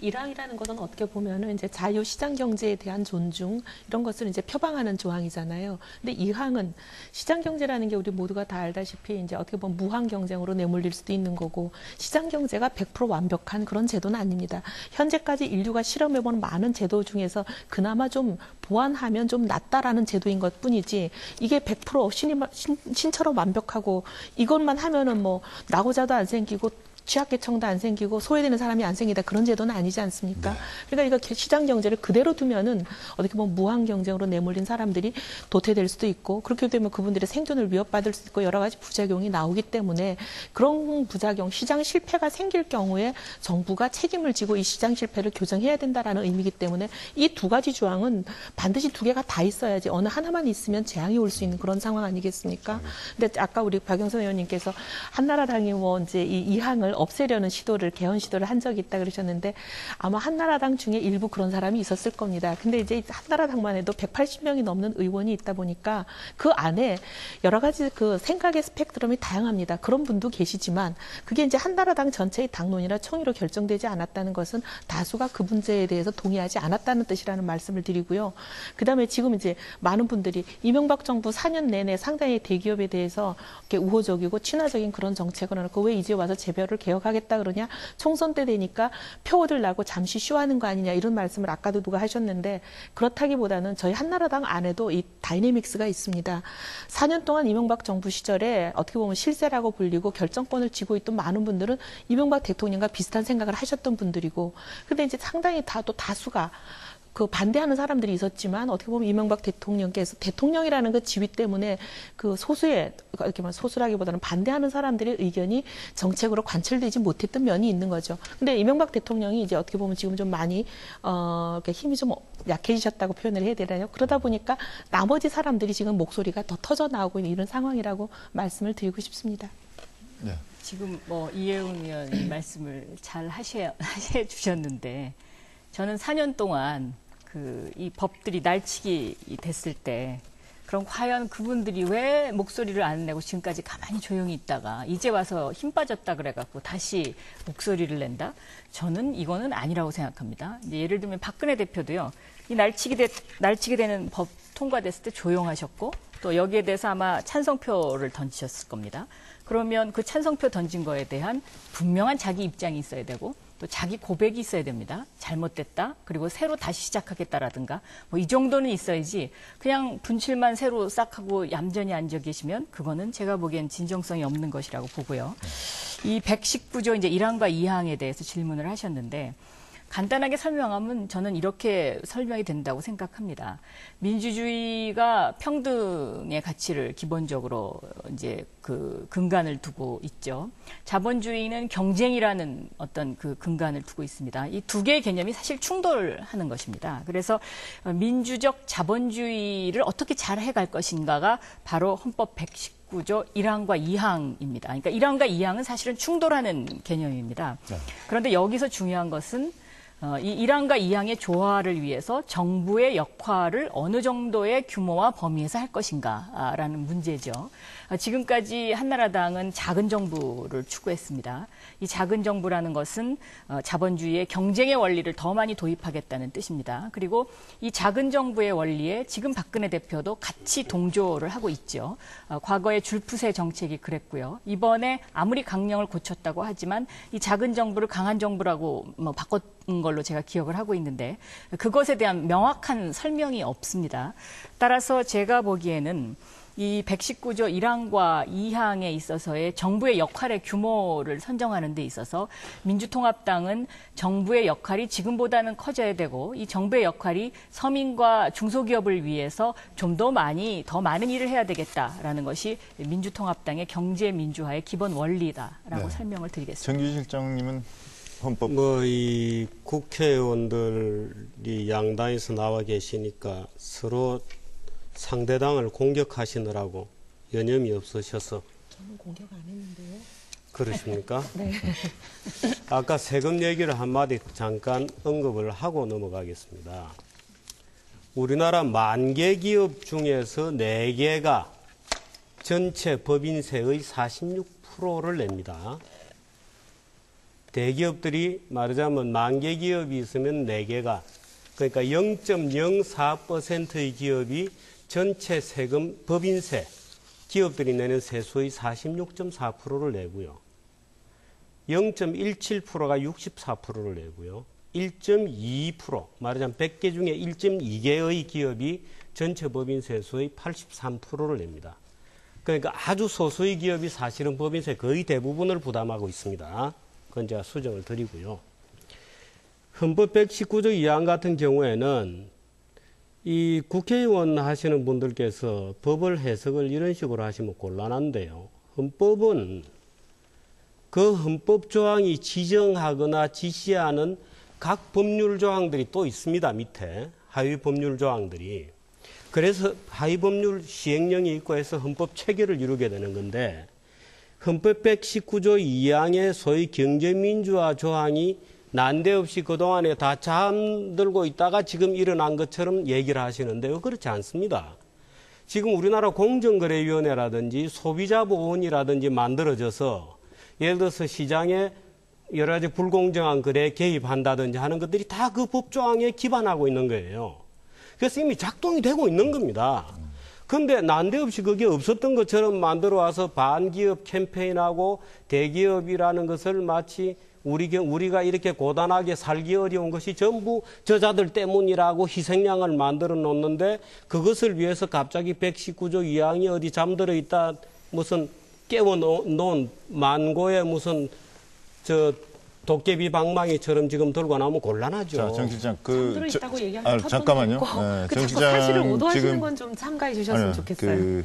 1항이라는 것은 어떻게 보면은 이제 자유시장 경제에 대한 존중 이런 것을 이제 표방하는 조항이잖아요. 근데 2항은 시장 경제라는 게 우리 모두가 다 알다시피 이제 어떻게 보면 무한 경쟁으로 내몰릴 수도 있는 거고 시장 경제가 100% 완벽한 그런 제도는 아닙니다. 현재까지 인류가 실험해본 많은 제도 중에서 그나마 좀 보완하면 좀 낫다라는 제도인 것뿐이지 이게 100% 신처럼 완벽하고 이것만 하면은 뭐 낙오자도 안 생기고 취약계층도 안 생기고 소외되는 사람이 안 생기다 그런 제도는 아니지 않습니까? 네. 그러니까 이거 시장 경제를 그대로 두면은 어떻게 보면 무한 경쟁으로 내몰린 사람들이 도태될 수도 있고 그렇게 되면 그분들의 생존을 위협받을 수 있고 여러 가지 부작용이 나오기 때문에 그런 부작용, 시장 실패가 생길 경우에 정부가 책임을 지고 이 시장 실패를 교정해야 된다라는 의미이기 때문에 이 두 가지 조항은 반드시 두 개가 다 있어야지 어느 하나만 있으면 재앙이 올 수 있는 그런 상황 아니겠습니까? 근데 아까 우리 박영선 의원님께서 한나라당이 뭐 이제 이 2항을 없애려는 개헌 시도를 한 적이 있다 그러셨는데 아마 한나라당 중에 일부 그런 사람이 있었을 겁니다. 근데 이제 한나라당만 해도 180명이 넘는 의원이 있다 보니까 그 안에 여러 가지 그 생각의 스펙트럼이 다양합니다. 그런 분도 계시지만 그게 이제 한나라당 전체의 당론이나 총의로 결정되지 않았다는 것은 다수가 그 문제에 대해서 동의하지 않았다는 뜻이라는 말씀을 드리고요. 그다음에 지금 이제 많은 분들이 이명박 정부 4년 내내 상당히 대기업에 대해서 이렇게 우호적이고 친화적인 그런 정책을 해놓고 왜 이제 와서 재별을 개혁하겠다 그러냐 총선 때 되니까 표 얻으려고 잠시 쇼하는 거 아니냐 이런 말씀을 아까도 누가 하셨는데 그렇다기보다는 저희 한나라당 안에도 이 다이내믹스가 있습니다. 4년 동안 이명박 정부 시절에 어떻게 보면 실세라고 불리고 결정권을 쥐고 있던 많은 분들은 이명박 대통령과 비슷한 생각을 하셨던 분들이고 근데 이제 상당히 또 다수가 그 반대하는 사람들이 있었지만 어떻게 보면 이명박 대통령께서 대통령이라는 그 지위 때문에 그 소수의 이렇게 말 소수라기보다는 반대하는 사람들의 의견이 정책으로 관철되지 못했던 면이 있는 거죠. 근데 이명박 대통령이 이제 어떻게 보면 지금 좀 많이 이렇게 힘이 좀 약해지셨다고 표현을 해야 되나요? 그러다 보니까 나머지 사람들이 지금 목소리가 더 터져 나오고 있는 이런 상황이라고 말씀을 드리고 싶습니다. 네. 지금 뭐 이혜훈 의원이 말씀을 잘 하셔 주셨는데 저는 4년 동안 이 법들이 날치기 됐을 때 그럼 과연 그분들이 왜 목소리를 안 내고 지금까지 가만히 조용히 있다가 이제 와서 힘 빠졌다 그래갖고 다시 목소리를 낸다? 저는 이거는 아니라고 생각합니다. 이제 예를 들면 박근혜 대표도요. 이 날치기 되는 법 통과됐을 때 조용하셨고 또 여기에 대해서 아마 찬성표를 던지셨을 겁니다. 그러면 그 찬성표 던진 거에 대한 분명한 자기 입장이 있어야 되고 또 자기 고백이 있어야 됩니다. 잘못됐다. 그리고 새로 다시 시작하겠다라든가 뭐 이 정도는 있어야지 그냥 분칠만 새로 싹 하고 얌전히 앉아 계시면 그거는 제가 보기엔 진정성이 없는 것이라고 보고요. 이 119조 이제 1항과 2항에 대해서 질문을 하셨는데 간단하게 설명하면 저는 이렇게 설명이 된다고 생각합니다. 민주주의가 평등의 가치를 기본적으로 이제 그 근간을 두고 있죠. 자본주의는 경쟁이라는 어떤 그 근간을 두고 있습니다. 이 두 개의 개념이 사실 충돌하는 것입니다. 그래서 민주적 자본주의를 어떻게 잘 해갈 것인가가 바로 헌법 119조 1항과 2항입니다. 그러니까 1항과 2항은 사실은 충돌하는 개념입니다. 그런데 여기서 중요한 것은 이 1항과 2항의 조화를 위해서 정부의 역할을 어느 정도의 규모와 범위에서 할 것인가라는 문제죠. 지금까지 한나라당은 작은 정부를 추구했습니다. 이 작은 정부라는 것은 자본주의의 경쟁의 원리를 더 많이 도입하겠다는 뜻입니다. 그리고 이 작은 정부의 원리에 지금 박근혜 대표도 같이 동조를 하고 있죠. 과거에 줄푸세 정책이 그랬고요. 이번에 아무리 강령을 고쳤다고 하지만 이 작은 정부를 강한 정부라고 바꿨 걸로 제가 기억을 하고 있는데 그것에 대한 명확한 설명이 없습니다. 따라서 제가 보기에는 이 119조 1항과 2항에 있어서의 정부의 역할의 규모를 선정하는 데 있어서 민주통합당은 정부의 역할이 지금보다는 커져야 되고 이 정부의 역할이 서민과 중소기업을 위해서 좀 더 많은 일을 해야 되겠다라는 것이 민주통합당의 경제민주화의 기본 원리다라고 설명을 드리겠습니다. 정규 실장님은 헌법 이 국회의원들이 양당에서 나와 계시니까 서로 상대당을 공격하시느라고 여념이 없으셔서. 저는 공격 안 했는데요. 그러십니까? 네. 아까 세금 얘기를 한마디 잠깐 언급을 하고 넘어가겠습니다. 우리나라 10,000개 기업 중에서 4개가 전체 법인세의 46%를 냅니다. 대기업들이 말하자면 10,000개 기업이 있으면 4개가, 그러니까 0.04%의 기업이 전체 세금, 법인세, 기업들이 내는 세수의 46.4%를 내고요. 0.17%가 64%를 내고요. 1.2%, 말하자면 100개 중에 1.2개의 기업이 전체 법인세수의 83%를 냅니다. 그러니까 아주 소수의 기업이 사실은 법인세 거의 대부분을 부담하고 있습니다. 그건 제가 수정을 드리고요. 헌법 119조 2항 같은 경우에는 이 국회의원 하시는 분들께서 법을 해석을 이런 식으로 하시면 곤란한데요. 헌법은 그 헌법 조항이 지정하거나 지시하는 각 법률 조항들이 또 있습니다. 밑에 하위 법률 조항들이. 그래서 하위 법률 시행령이 있고 해서 헌법 체계를 이루게 되는 건데 헌법 119조 2항의 소위 경제민주화 조항이 난데없이 그동안에 다 잠들고 있다가 지금 일어난 것처럼 얘기를 하시는데요. 그렇지 않습니다. 지금 우리나라 공정거래위원회라든지 소비자보호원이라든지 만들어져서 예를 들어서 시장에 여러 가지 불공정한 거래에 개입한다든지 하는 것들이 다 그 법조항에 기반하고 있는 거예요. 그래서 이미 작동이 되고 있는 겁니다. 그런데 난데없이 그게 없었던 것처럼 만들어 와서 반기업 캠페인하고 대기업이라는 것을 마치 우리가 이렇게 고단하게 살기 어려운 것이 전부 저자들 때문이라고 희생양을 만들어 놓는데 그것을 위해서 갑자기 119조 2항이 어디 잠들어 있다 무슨 깨워놓은 만고의 무슨 도깨비 방망이처럼 지금 들고 나오면 곤란하죠. 자, 정 실장, 잠들어 있다고 얘기하면 잠깐만요. 네, 정 실장 사실을 오도하시는 건 좀 삼가해 주셨으면 좋겠어요.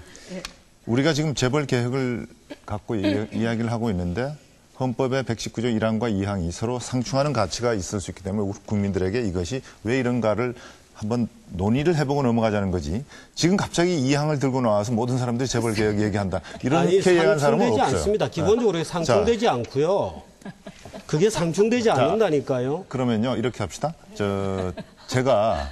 우리가 지금 재벌 개혁을 갖고 이야기를 하고 있는데 헌법의 119조 1항과 2항이 서로 상충하는 가치가 있을 수 있기 때문에 우리 국민들에게 이것이 왜 이런가를 한번 논의를 해보고 넘어가자는 거지. 지금 갑자기 2항을 들고 나와서 모든 사람들이 재벌 개혁 얘기한다. 이렇게 얘기하는 사람은 없어요. 상충되지 않습니다. 기본적으로 상충되지 않고요. 그게 상충되지 않는다니까요. 그러면요, 이렇게 합시다. 제가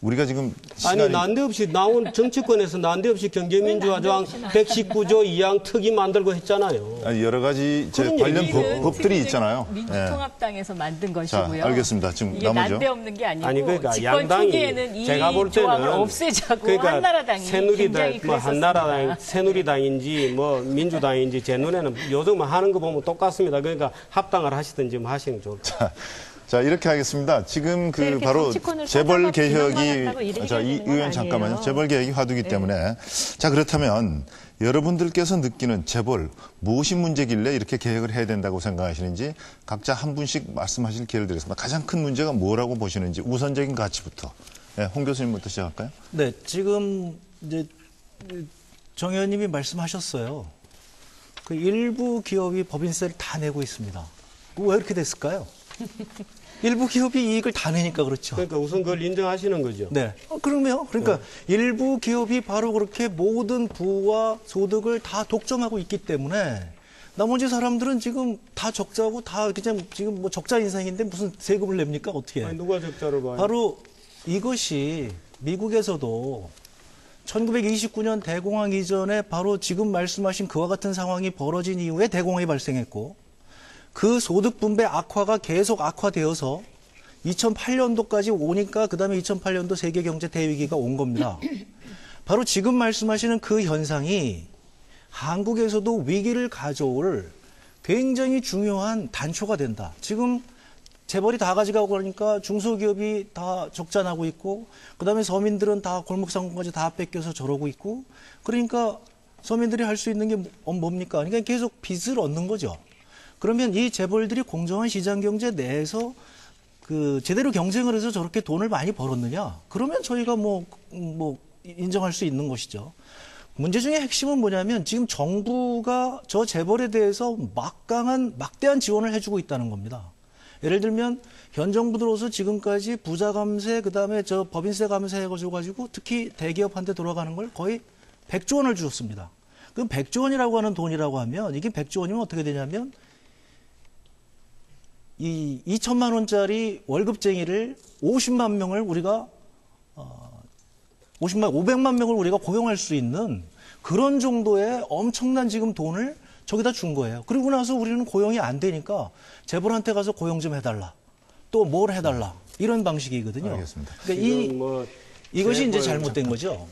우리가 지금 시간이... 아니 난데없이 나온 정치권에서 난데없이 경제민주화 조항 119조 2항 특위 만들고 했잖아요. 아니, 여러 가지 관련 법들이 있잖아요. 민주통합당에서 만든 것이고요. 자, 알겠습니다. 지금 이게 나머지요. 난데없는 게 아니고 아니 그러니까 집권 초기에는 이 제가 볼 때는 조항을 없애자고 그러니까 한나라당이 굉장히 그랬었습니다. 한나라당, 새누리당인지 민주당인지 제 눈에는 요즘 하는 거 보면 똑같습니다. 그러니까 합당을 하시든지 하시는 게 좋을 것 같아요. 자, 이렇게 하겠습니다. 지금 그 이렇게 바로 정치권을 재벌 쏟아갖고 개혁이, 비난만 한다고 자, 이 일이 해결되는 의원 건 잠깐만요. 아니에요. 재벌 개혁이 화두이기 때문에. 자, 그렇다면 여러분들께서 느끼는 재벌, 무엇이 문제길래 이렇게 개혁을 해야 된다고 생각하시는지 각자 한 분씩 말씀하실 기회를 드리겠습니다. 가장 큰 문제가 뭐라고 보시는지 우선적인 가치부터. 네, 홍 교수님부터 시작할까요? 네, 지금 이제 정 의원님이 말씀하셨어요. 그 일부 기업이 법인세를 다 내고 있습니다. 왜 이렇게 됐을까요? 일부 기업이 이익을 다 내니까 그렇죠. 그러니까 우선 그걸 인정하시는 거죠. 네. 그러면 그러니까 일부 기업이 바로 그렇게 모든 부와 소득을 다 독점하고 있기 때문에 나머지 사람들은 지금 다 적자고 다 그냥 지금 뭐 적자 인생인데 무슨 세금을 냅니까? 어떻게? 아니, 누가 적자를 봐요? 바로 이것이 미국에서도 1929년 대공황 이전에 바로 지금 말씀하신 그와 같은 상황이 벌어진 이후에 대공황이 발생했고 그 소득 분배 악화가 계속 악화되어서 2008년도까지 오니까 그다음에 2008년도 세계 경제 대위기가 온 겁니다. 바로 지금 말씀하시는 그 현상이 한국에서도 위기를 가져올 굉장히 중요한 단초가 된다. 지금 재벌이 다 가져가고 그러니까 중소기업이 다 적자 나고 있고 그다음에 서민들은 다 골목상권까지 다 뺏겨서 저러고 있고 그러니까 서민들이 할 수 있는 게 뭡니까? 그러니까 계속 빚을 얻는 거죠. 그러면 이 재벌들이 공정한 시장 경제 내에서 그 제대로 경쟁을 해서 저렇게 돈을 많이 벌었느냐? 그러면 저희가 뭐 인정할 수 있는 것이죠. 문제 중에 핵심은 뭐냐면 지금 정부가 저 재벌에 대해서 막대한 지원을 해주고 있다는 겁니다. 예를 들면 현 정부 들어서 지금까지 부자 감세 그다음에 저 법인세 감세 해가지고 특히 대기업한테 돌아가는 걸 거의 100조 원을 주었습니다. 그럼 100조 원이라고 하는 돈이라고 하면 이게 100조 원이면 어떻게 되냐면 이 2천만 원짜리 월급쟁이를 50만 명을 우리가 500만 명을 우리가 고용할 수 있는 그런 정도의 엄청난 지금 돈을 저기다 준 거예요. 그리고 나서 우리는 고용이 안 되니까 재벌한테 가서 고용 좀 해달라. 또 뭘 해달라. 이런 방식이거든요. 알겠습니다. 그러니까 이것이 이제 잘못된 거죠.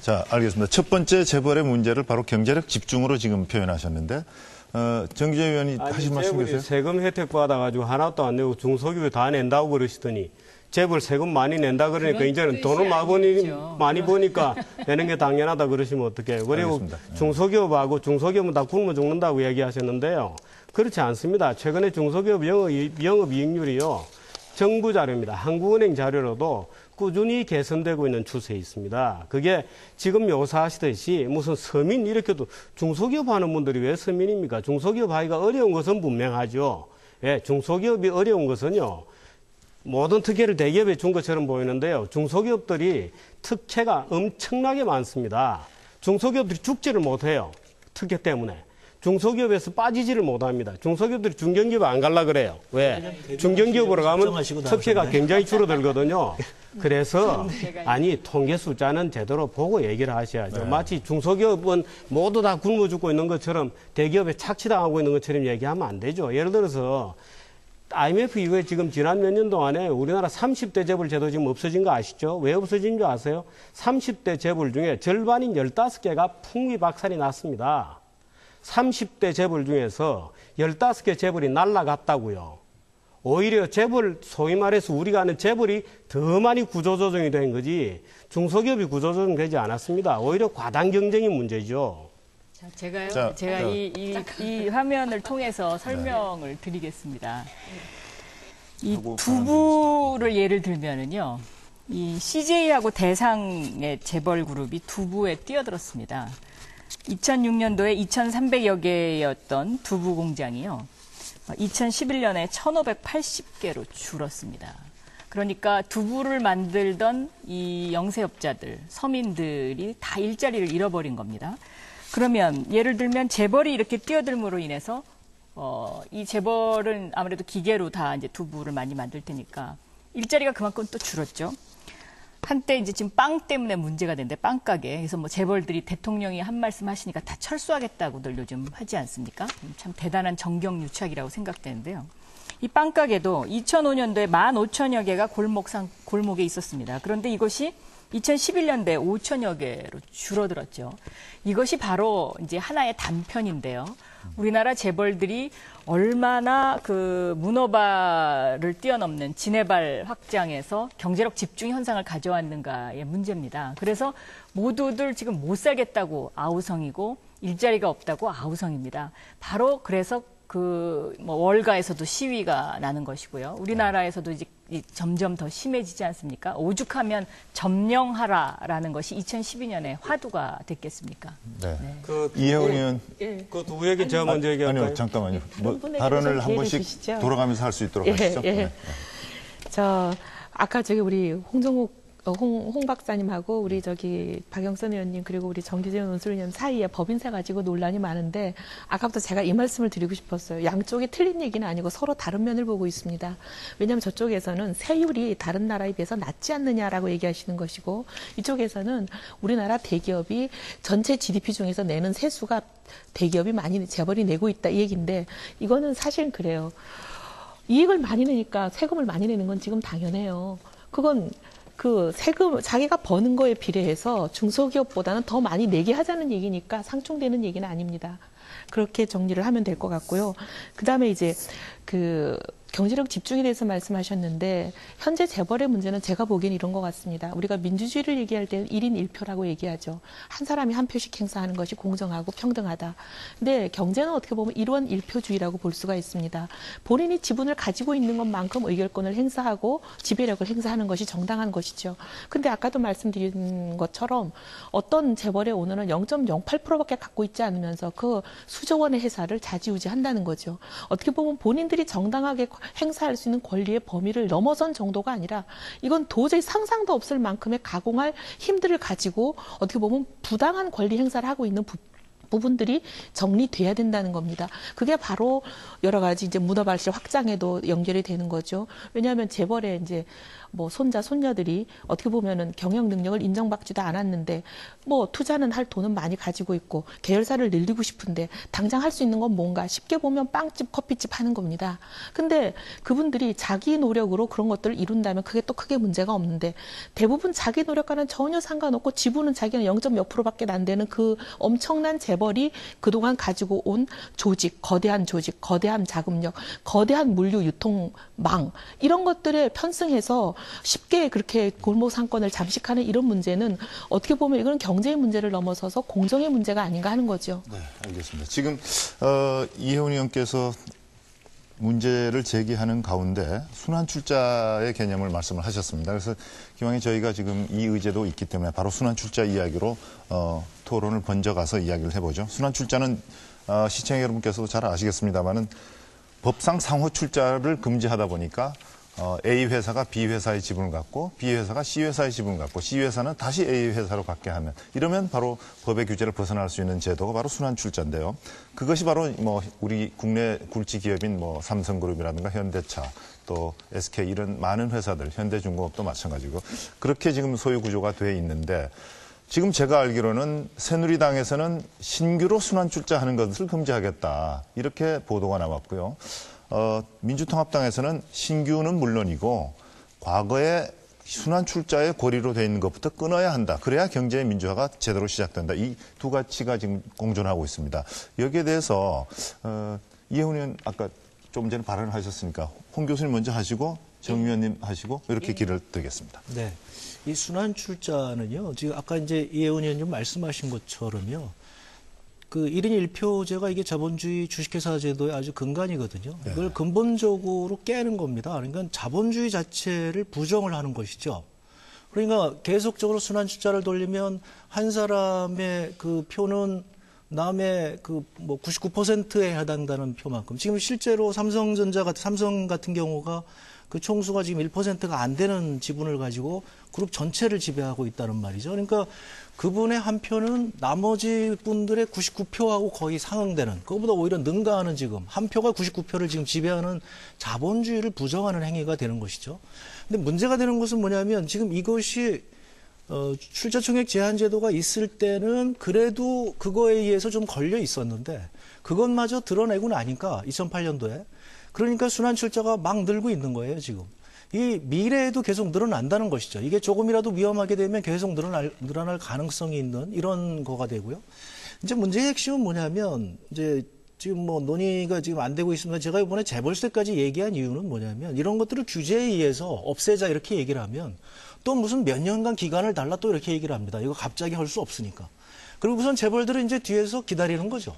자, 알겠습니다. 첫 번째 재벌의 문제를 바로 경제력 집중으로 지금 표현하셨는데 정기재 의원이 하신 말씀 계세요? 세금 혜택 받아가지고 하나도 안 내고 중소기업에 다 낸다고 그러시더니 재벌 세금 많이 낸다 그러니까 이제는 돈을 많이 버니까 내는 게 당연하다 그러시면 어떡해요. 그리고 알겠습니다. 중소기업하고 중소기업은 다 굶어 죽는다고 얘기하셨는데요. 그렇지 않습니다. 최근에 중소기업 영업이익률이요. 정부 자료입니다. 한국은행 자료로도 꾸준히 개선되고 있는 추세에 있습니다. 그게 지금 묘사하시듯이 무슨 서민 이렇게도 중소기업 하는 분들이 왜 서민입니까? 중소기업 하기가 어려운 것은 분명하죠. 예, 중소기업이 어려운 것은요. 모든 특혜를 대기업에 준 것처럼 보이는데요. 중소기업들이 특혜가 엄청나게 많습니다. 중소기업들이 죽지를 못해요. 특혜 때문에. 중소기업에서 빠지지를 못합니다. 중소기업들이 중견기업에 안 갈라 그래요. 왜? 중견기업으로 가면 특혜가 굉장히 줄어들거든요. 그래서 아니 통계 숫자는 제대로 보고 얘기를 하셔야죠. 마치 중소기업은 모두 다 굶어 죽고 있는 것처럼 대기업에 착취당하고 있는 것처럼 얘기하면 안 되죠. 예를 들어서 IMF 이후에 지금 지난 몇 년 동안에 우리나라 30대 재벌 제도 지금 없어진 거 아시죠? 왜 없어진 줄 아세요? 30대 재벌 중에 절반인 15개가 풍비박산이 났습니다. 30대 재벌 중에서 15개 재벌이 날아갔다고요. 오히려 재벌, 소위 말해서 우리가 아는 재벌이 더 많이 구조조정이 된 거지 중소기업이 구조조정되지 않았습니다. 오히려 과당 경쟁이 문제죠. 자, 제가 이 화면을 통해서 설명을 드리겠습니다. 이 두부를 예를 들면은요, 이 CJ하고 대상의 재벌 그룹이 두부에 뛰어들었습니다. 2006년도에 2,300여 개였던 두부 공장이요, 2011년에 1,580개로 줄었습니다. 그러니까 두부를 만들던 이 영세업자들, 서민들이 다 일자리를 잃어버린 겁니다. 그러면 예를 들면 재벌이 이렇게 뛰어들므로 인해서 이 재벌은 아무래도 기계로 다 이제 두부를 많이 만들 테니까 일자리가 그만큼 또 줄었죠. 한때 이제 지금 빵 때문에 문제가 되는데 빵 가게. 그래서 뭐 재벌들이 대통령이 한 말씀 하시니까 다 철수하겠다고들 요즘 하지 않습니까? 참 대단한 정경유착이라고 생각되는데요. 이 빵 가게도 2005년도에 15,000여 개가 골목에 있었습니다. 그런데 이것이 2011년도에 5,000여 개로 줄어들었죠. 이것이 바로 이제 하나의 단편인데요. 우리나라 재벌들이 얼마나 그 문어발을 뛰어넘는 지네발 확장에서 경제력 집중 현상을 가져왔는가의 문제입니다. 그래서 모두들 지금 못 살겠다고 아우성이고 일자리가 없다고 아우성입니다. 바로 그래서 뭐 월가에서도 시위가 나는 것이고요. 우리나라에서도 이제 점점 더 심해지지 않습니까? 오죽하면 점령하라라는 것이 2012년에 화두가 됐겠습니까? 네. 네. 이혜원 의원. 그 두 얘기 제가 먼저 얘기할까요? 아니요, 잠깐만요. 뭐 분에게 발언을 좀 한 기회를 번씩 주시죠. 돌아가면서 할 수 있도록 예, 하시죠. 예. 네. 아까 우리 홍 박사님하고 우리 박영선 의원님 그리고 우리 정기재 논술위원 사이에 법인세 가지고 논란이 많은데 아까부터 제가 이 말씀을 드리고 싶었어요. 양쪽이 틀린 얘기는 아니고 서로 다른 면을 보고 있습니다. 왜냐하면 저쪽에서는 세율이 다른 나라에 비해서 낮지 않느냐라고 얘기하시는 것이고 이쪽에서는 우리나라 대기업이 전체 GDP 중에서 내는 세수가 대기업이 많이 재벌이 내고 있다 이 얘기인데 이거는 사실은 그래요. 이익을 많이 내니까 세금을 많이 내는 건 지금 당연해요. 그건 그 세금 자기가 버는 거에 비례해서 중소기업보다는 더 많이 내게 하자는 얘기니까 상충되는 얘기는 아닙니다. 그렇게 정리를 하면 될 것 같고요. 그다음에 이제 그 경제력 집중에 대해서 말씀하셨는데 현재 재벌의 문제는 제가 보기엔 이런 것 같습니다. 우리가 민주주의를 얘기할 때는 1인 1표라고 얘기하죠. 한 사람이 한 표씩 행사하는 것이 공정하고 평등하다. 근데 경제는 어떻게 보면 1원 1표주의라고 볼 수가 있습니다. 본인이 지분을 가지고 있는 것만큼 의결권을 행사하고 지배력을 행사하는 것이 정당한 것이죠. 근데 아까도 말씀드린 것처럼 어떤 재벌의 오너는 0.08%밖에 갖고 있지 않으면서 그 수조 원의 회사를 좌지우지한다는 거죠. 어떻게 보면 본인들이 정당하게 행사할 수 있는 권리의 범위를 넘어선 정도가 아니라 이건 도저히 상상도 없을 만큼의 가공할 힘들을 가지고 어떻게 보면 부당한 권리 행사를 하고 있는 부분들이 정리돼야 된다는 겁니다. 그게 바로 여러 가지 이제 문어발실 확장에도 연결이 되는 거죠. 왜냐하면 재벌의 이제 뭐 손자 손녀들이 어떻게 보면은 경영 능력을 인정받지도 않았는데 뭐 투자는 할 돈은 많이 가지고 있고 계열사를 늘리고 싶은데 당장 할 수 있는 건 뭔가 쉽게 보면 빵집 커피집 하는 겁니다. 근데 그분들이 자기 노력으로 그런 것들을 이룬다면 그게 또 크게 문제가 없는데 대부분 자기 노력과는 전혀 상관없고 지분은 자기는 0.몇 %밖에 안 되는 그 엄청난 재벌이 그동안 가지고 온 조직, 거대한 자금력, 거대한 물류 유통망 이런 것들에 편승해서 쉽게 그렇게 골목 상권을 잠식하는 이런 문제는 어떻게 보면 이건 경제의 문제를 넘어서서 공정의 문제가 아닌가 하는 거죠. 네, 알겠습니다. 지금 이혜원 의원께서 문제를 제기하는 가운데 순환출자의 개념을 말씀을 하셨습니다. 그래서 기왕에 저희가 지금 이 의제도 있기 때문에 바로 순환출자 이야기로 토론을 번져가서 이야기를 해보죠. 순환출자는 시청자 여러분께서도 잘 아시겠습니다만은 법상 상호출자를 금지하다 보니까 A 회사가 B 회사의 지분을 갖고 B 회사가 C 회사의 지분을 갖고 C 회사는 다시 A 회사로 갖게 하면 이러면 바로 법의 규제를 벗어날 수 있는 제도가 바로 순환출자인데요. 그것이 바로 뭐 우리 국내 굴지 기업인 뭐 삼성그룹이라든가 현대차 또 SK 이런 많은 회사들 현대중공업도 마찬가지고 그렇게 지금 소유 구조가 돼 있는데 지금 제가 알기로는 새누리당에서는 신규로 순환출자하는 것을 금지하겠다 이렇게 보도가 나왔고요. 민주통합당에서는 신규는 물론이고 과거에 순환출자의 고리로 돼 있는 것부터 끊어야 한다. 그래야 경제의 민주화가 제대로 시작된다. 이 두 가치가 지금 공존하고 있습니다. 여기에 대해서 이혜원 의원 아까 좀 전에 발언을 하셨으니까 홍 교수님 먼저 하시고 정 의원님 하시고 이렇게 길을 뜨겠습니다. 네. 이 순환출자는요. 지금 아까 이제 이혜원 의원님 말씀하신 것처럼요. 그 1인 1표제가 이게 자본주의 주식회사 제도의 아주 근간이거든요. 이걸 근본적으로 깨는 겁니다. 그러니까 자본주의 자체를 부정을 하는 것이죠. 그러니까 계속적으로 순환출자를 돌리면 한 사람의 그 표는 남의 그 뭐 99%에 해당되는 표만큼 지금 실제로 삼성 같은 경우가 그 총수가 지금 1%가 안 되는 지분을 가지고 그룹 전체를 지배하고 있다는 말이죠. 그러니까 그분의 한 표는 나머지 분들의 99표하고 거의 상응되는, 그것보다 오히려 능가하는 지금 한 표가 99표를 지금 지배하는 자본주의를 부정하는 행위가 되는 것이죠. 근데 문제가 되는 것은 뭐냐면 지금 이것이 출자총액 제한 제도가 있을 때는 그래도 그거에 의해서 좀 걸려 있었는데 그것마저 드러내고 나니까 2008년도에 그러니까 순환출자가 막 늘고 있는 거예요, 지금. 이 미래에도 계속 늘어난다는 것이죠. 이게 조금이라도 위험하게 되면 계속 늘어날 가능성이 있는 이런 거가 되고요. 이제 문제의 핵심은 뭐냐면 이제 지금 뭐 논의가 지금 안 되고 있습니다. 제가 이번에 재벌세까지 얘기한 이유는 뭐냐면 이런 것들을 규제에 의해서 없애자 이렇게 얘기를 하면 또 무슨 몇 년간 기간을 달라 또 이렇게 얘기를 합니다. 이거 갑자기 할 수 없으니까. 그리고 우선 재벌들은 이제 뒤에서 기다리는 거죠.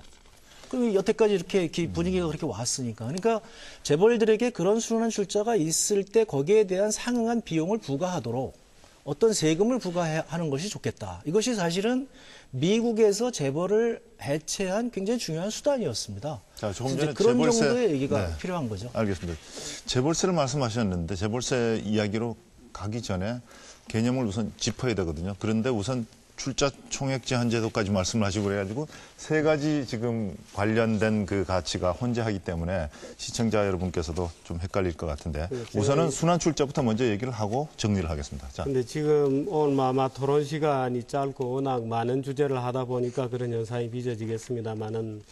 그럼 여태까지 이렇게 분위기가 그렇게 왔으니까. 그러니까 재벌들에게 그런 순환 출자가 있을 때 거기에 대한 상응한 비용을 부과하도록 어떤 세금을 부과하는 것이 좋겠다. 이것이 사실은 미국에서 재벌을 해체한 굉장히 중요한 수단이었습니다. 자, 조금 전에 그런 재벌세, 정도의 얘기가 네, 필요한 거죠. 알겠습니다. 재벌세를 말씀하셨는데 재벌세 이야기로 가기 전에 개념을 우선 짚어야 되거든요. 그런데 우선 출자 총액 제한 제도까지 말씀을 하시고 그래가지고 세 가지 지금 관련된 그 가치가 혼재하기 때문에 시청자 여러분께서도 좀 헷갈릴 것 같은데 우선은 순환 출자부터 먼저 얘기를 하고 정리를 하겠습니다. 자. 근데 지금 오늘 아마 토론 시간이 짧고 워낙 많은 주제를 하다 보니까 그런 현상이 빚어지겠습니다만은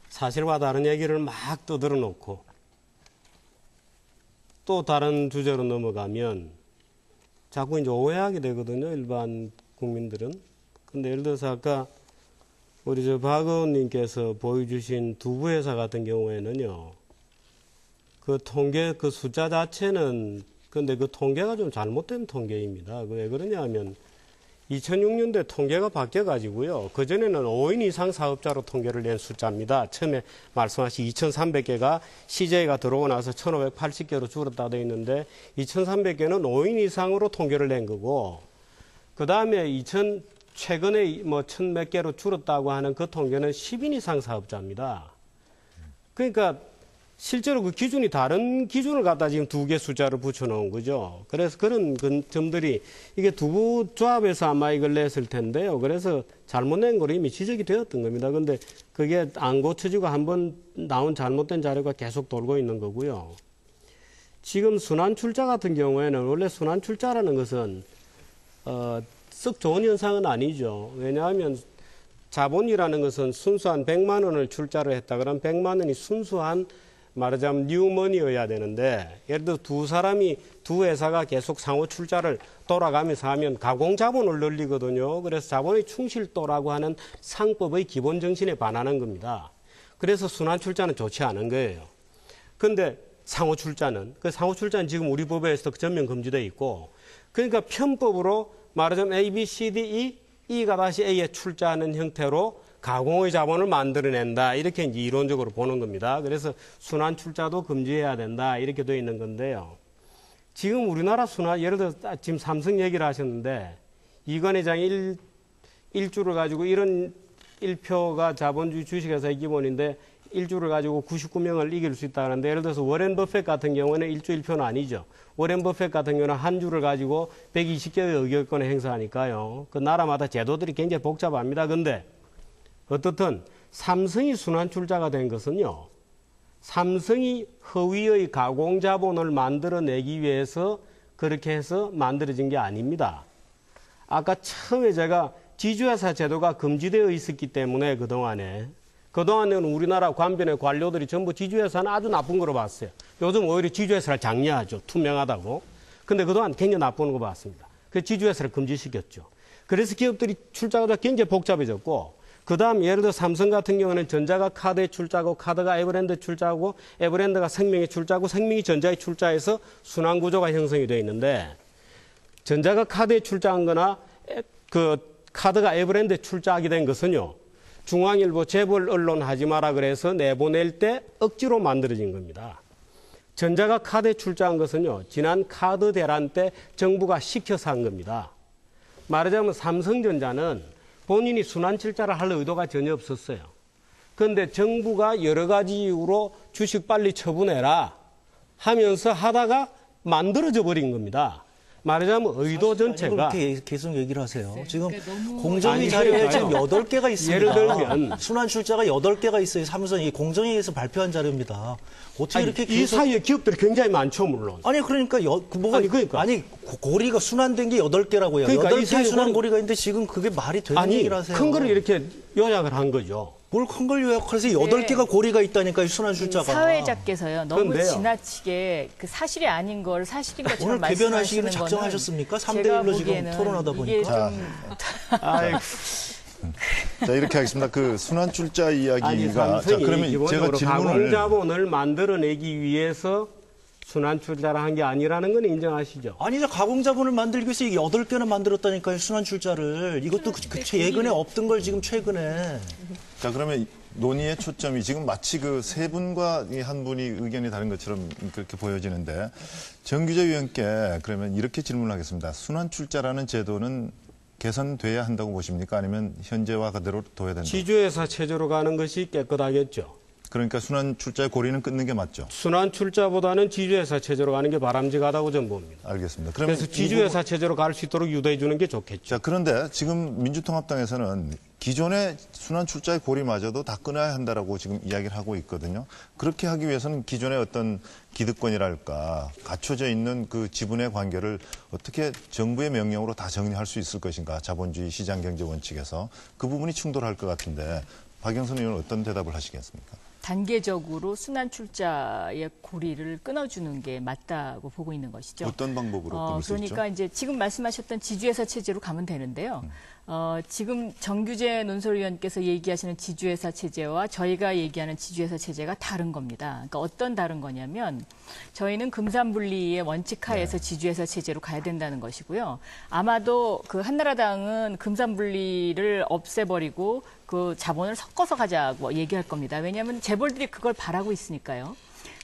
사실과 다른 얘기를 막 떠들어 놓고 또 다른 주제로 넘어가면 자꾸 이제 오해하게 되거든요. 일반 국민들은. 근데 예를 들어서 아까 우리 박 의원님께서 보여주신 두부 회사 같은 경우에는요. 그 통계, 그 숫자 자체는 근데 그 통계가 좀 잘못된 통계입니다. 왜 그러냐 하면 2006년도에 통계가 바뀌어가지고요. 그전에는 5인 이상 사업자로 통계를 낸 숫자입니다. 처음에 말씀하신 2,300개가 CJ가 들어오고 나서 1,580개로 줄었다 되어 있는데 2,300개는 5인 이상으로 통계를 낸 거고 그 다음에 최근에 뭐 1,000몇 개로 줄었다고 하는 그 통계는 10인 이상 사업자입니다. 그러니까 실제로 그 기준이 다른 기준을 갖다 지금 두 개 숫자를 붙여놓은 거죠. 그래서 그런 점들이 이게 두부 조합에서 아마 이걸 냈을 텐데요. 그래서 잘못 낸 거로 이미 지적이 되었던 겁니다. 근데 그게 안 고쳐지고 한번 나온 잘못된 자료가 계속 돌고 있는 거고요. 지금 순환 출자 같은 경우에는 원래 순환 출자라는 것은 썩 좋은 현상은 아니죠. 왜냐하면 자본이라는 것은 순수한 100만 원을 출자를 했다. 그러면 100만 원이 순수한 말하자면 뉴머니여야 되는데 예를 들어 두 회사가 계속 상호 출자를 돌아가면서 하면 가공 자본을 늘리거든요. 그래서 자본의 충실도라고 하는 상법의 기본 정신에 반하는 겁니다. 그래서 순환 출자는 좋지 않은 거예요. 그런데 상호 출자는 지금 우리 법에서 전면 금지되어 있고 그러니까 편법으로 말하자면 A, B, C, D, E, E가 다시 A에 출자하는 형태로 가공의 자본을 만들어낸다. 이렇게 이제 이론적으로 보는 겁니다. 그래서 순환 출자도 금지해야 된다. 이렇게 되어 있는 건데요. 지금 우리나라 예를 들어 지금 삼성 얘기를 하셨는데 이건 회장이 일주를 가지고 이런 1표가 자본주의 주식회사의 기본인데 일주를 가지고 99명을 이길 수 있다 하는데 예를 들어서 워렌 버핏 같은 경우는 일주 1표는 아니죠. 워렌 버핏 같은 경우는 한 주를 가지고 120개의 의결권을 행사하니까요. 그 나라마다 제도들이 굉장히 복잡합니다. 근데 어떻든 삼성이 순환 출자가 된 것은요. 삼성이 허위의 가공 자본을 만들어내기 위해서 그렇게 해서 만들어진 게 아닙니다. 아까 처음에 제가 지주회사 제도가 금지되어 있었기 때문에 그동안에는 우리나라 관변의 관료들이 전부 지주회사는 아주 나쁜 거로 봤어요. 요즘 오히려 지주회사를 장려하죠. 투명하다고. 근데 그동안 굉장히 나쁜 거 봤습니다. 그래서 지주회사를 금지시켰죠. 그래서 기업들이 출자가 굉장히 복잡해졌고 그 다음 예를 들어 삼성 같은 경우는 전자가 카드에 출자고 카드가 에버랜드 출자고 에버랜드가 생명에 출자고 생명이 전자에 출자해서 순환 구조가 형성이 되어 있는데 전자가 카드에 출자한 거나 그 카드가 에버랜드에 출자하게 된 것은요. 중앙일보 재벌 언론 하지 마라 그래서 내보낼 때 억지로 만들어진 겁니다. 전자가 카드에 출자한 것은요. 지난 카드 대란 때 정부가 시켜서 한 겁니다. 말하자면 삼성전자는 본인이 순환 출자를 할 의도가 전혀 없었어요. 그런데 정부가 여러 가지 이유로 주식 빨리 처분해라 하면서 하다가 만들어져 버린 겁니다. 말하자면 의도 전체가 그렇게 계속 얘기를 하세요. 지금 공정위 자료에 지금 8개가 있습니다. 예를 들면 순환 출자가 8개가 있어요. 삼성이 공정위에서 발표한 자료입니다. 어떻게 이렇게 이 사이에 기업들이 굉장히 많죠, 물론. 아니 그러니까 고리가 순환된 게 8개라고요. 그러니까 8개 순환 고리가 있는데 지금 그게 말이 되는 얘기를 하세요. 큰 거를 이렇게 요약을 한 거죠. 뭘 큰 걸 요약해서 8개가 고리가 있다니까요, 순환 출자가. 사회자께서요, 너무 그런데요. 지나치게 그 사실이 아닌 걸 사실인 것처럼 오늘 개변하시기를 말씀하시는 거는 작정하셨습니까? 3대1로 지금 토론하다 보니까. 자, 이렇게 하겠습니다. 그 순환출자 아니, 이야기가. 자, 삼성이 그러면 제가 기본적으로 질문을. 가공자본을 만들어내기 위해서 순환출자를 한 게 아니라는 건 인정하시죠? 아니죠. 가공자본을 만들기 위해서 8개나 만들었다니까요. 순환출자를. 이것도 예전에 없던 걸 지금 최근에. 자, 그러면 논의의 초점이 지금 마치 그 세 분과 이 한 분이 의견이 다른 것처럼 그렇게 보여지는데, 정규재 위원께 그러면 이렇게 질문하겠습니다. 순환출자라는 제도는 개선돼야 한다고 보십니까? 아니면 현재와 그대로 둬야 된다? 지주회사 체제로 가는 것이 깨끗하겠죠. 그러니까 순환출자의 고리는 끊는 게 맞죠? 순환출자보다는 지주회사 체제로 가는 게 바람직하다고 저는 봅니다. 알겠습니다. 그러면 그래서 지주회사 체제로 갈 수 있도록 유도해 주는 게 좋겠죠. 자, 그런데 지금 민주통합당에서는 기존의 순환출자의 고리마저도 다 끊어야 한다라고 지금 이야기를 하고 있거든요. 그렇게 하기 위해서는 기존의 어떤 기득권이랄까 갖춰져 있는 그 지분의 관계를 어떻게 정부의 명령으로 다 정리할 수 있을 것인가, 자본주의 시장경제 원칙에서 그 부분이 충돌할 것 같은데 박영선 의원은 어떤 대답을 하시겠습니까? 단계적으로 순환출자의 고리를 끊어주는 게 맞다고 보고 있는 것이죠. 어떤 방법으로 끊을 수 있죠? 그러니까 이제 지금 말씀하셨던 지주회사 체제로 가면 되는데요. 지금 정규재 논설위원께서 얘기하시는 지주회사 체제와 저희가 얘기하는 지주회사 체제가 다른 겁니다. 그러니까 어떤 다른 거냐면 저희는 금산분리의 원칙 하에서 지주회사 체제로 가야 된다는 것이고요. 아마도 그 한나라당은 금산분리를 없애버리고 그 자본을 섞어서 가자고 얘기할 겁니다. 왜냐하면 재벌들이 그걸 바라고 있으니까요.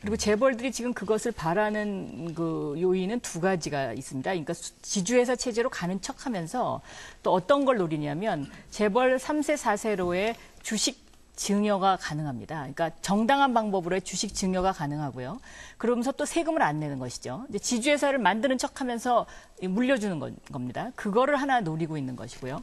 그리고 재벌들이 지금 그것을 바라는 그 요인은 두 가지가 있습니다. 그러니까 지주회사 체제로 가는 척하면서 또 어떤 걸 노리냐면 재벌 3세, 4세로의 주식 증여가 가능합니다. 그러니까 정당한 방법으로의 주식 증여가 가능하고요. 그러면서 또 세금을 안 내는 것이죠. 이제 지주회사를 만드는 척하면서 물려주는 겁니다. 그거를 하나 노리고 있는 것이고요.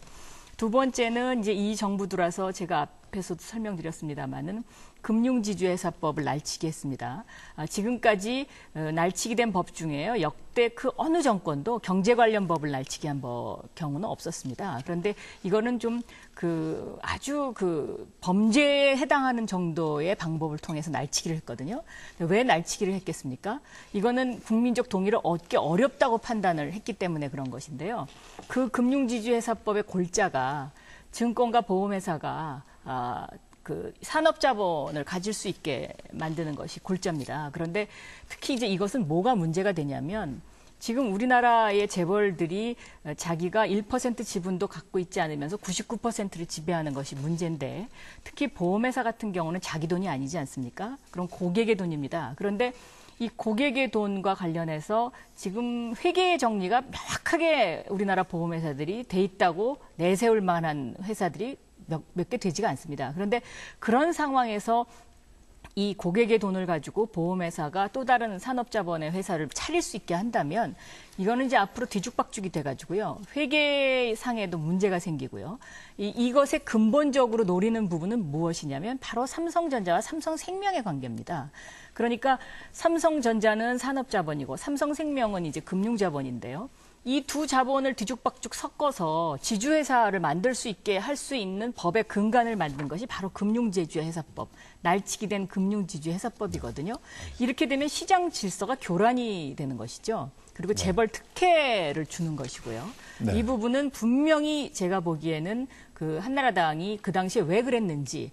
두 번째는 이제 이 정부 들어서 제가 앞에서도 설명드렸습니다마는 금융지주회사법을 날치기 했습니다. 지금까지 날치기 된 법 중에요. 역대 그 어느 정권도 경제 관련 법을 날치기 한 경우는 없었습니다. 그런데 이거는 좀 그 아주 그 범죄에 해당하는 정도의 방법을 통해서 날치기를 했거든요. 왜 날치기를 했겠습니까? 이거는 국민적 동의를 얻기 어렵다고 판단을 했기 때문에 그런 것인데요. 그 금융지주회사법의 골자가 증권과 보험회사가 그 산업자본을 가질 수 있게 만드는 것이 골자입니다. 그런데 특히 이제 이것은 뭐가 문제가 되냐면 지금 우리나라의 재벌들이 자기가 1% 지분도 갖고 있지 않으면서 99%를 지배하는 것이 문제인데 특히 보험회사 같은 경우는 자기 돈이 아니지 않습니까? 그럼 고객의 돈입니다. 그런데 이 고객의 돈과 관련해서 지금 회계 정리가 명확하게 우리나라 보험회사들이 돼 있다고 내세울 만한 회사들이 몇 개 되지가 않습니다. 그런데 그런 상황에서 이 고객의 돈을 가지고 보험회사가 또 다른 산업자본의 회사를 차릴 수 있게 한다면 이거는 이제 앞으로 뒤죽박죽이 돼가지고요. 회계상에도 문제가 생기고요. 이것의 근본적으로 노리는 부분은 무엇이냐면 바로 삼성전자와 삼성생명의 관계입니다. 그러니까 삼성전자는 산업자본이고 삼성생명은 이제 금융자본인데요. 이 두 자본을 뒤죽박죽 섞어서 지주회사를 만들 수 있게 할 수 있는 법의 근간을 만든 것이 바로 금융지주회사법, 날치기 된 금융지주회사법이거든요. 이렇게 되면 시장 질서가 교란이 되는 것이죠. 그리고 재벌 특혜를 주는 것이고요. 네. 이 부분은 분명히 제가 보기에는 그 한나라당이 그 당시에 왜 그랬는지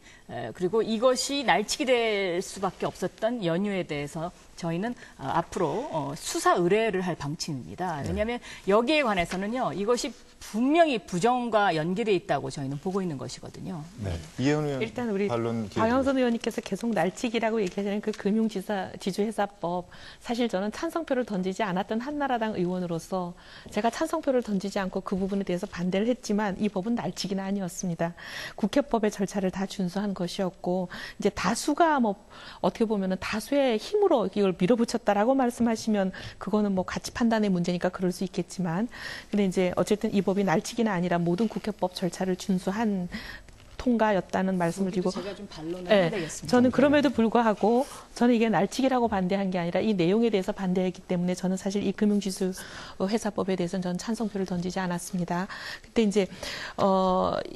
그리고 이것이 날치기 될 수밖에 없었던 연유에 대해서 저희는 앞으로 수사 의뢰를 할 방침입니다. 왜냐하면 여기에 관해서는요. 이것이 분명히 부정과 연계되어 있다고 저희는 보고 있는 것이거든요. 네. 이혜원 의원 일단 우리 반론 박영선 의원님께서 계속 날치기라고 얘기하시는 그 금융지주회사법 사실 저는 찬성표를 던지지 않았던 한나라당 의원으로서 제가 찬성표를 던지지 않고 그 부분에 대해서 반대를 했지만 이 법은 날치기는 아니었습니다. 국회법의 절차를 다 준수한 것이었고 이제 다수가 뭐 어떻게 보면은 다수의 힘으로 이걸 밀어붙였다라고 말씀하시면 그거는 뭐 가치 판단의 문제니까 그럴 수 있겠지만 근데 이제 어쨌든 이 법이 날치기는 아니라 모든 국회법 절차를 준수한 통과였다는 말씀을 드리고 제가 좀 반론을 해야 되겠습니다. 저는 그럼에도 불구하고 저는 이게 날치기라고 반대한 게 아니라 이 내용에 대해서 반대했기 때문에 저는 사실 이 금융지수 회사법에 대해서는 저는 찬성표를 던지지 않았습니다. 그때 이제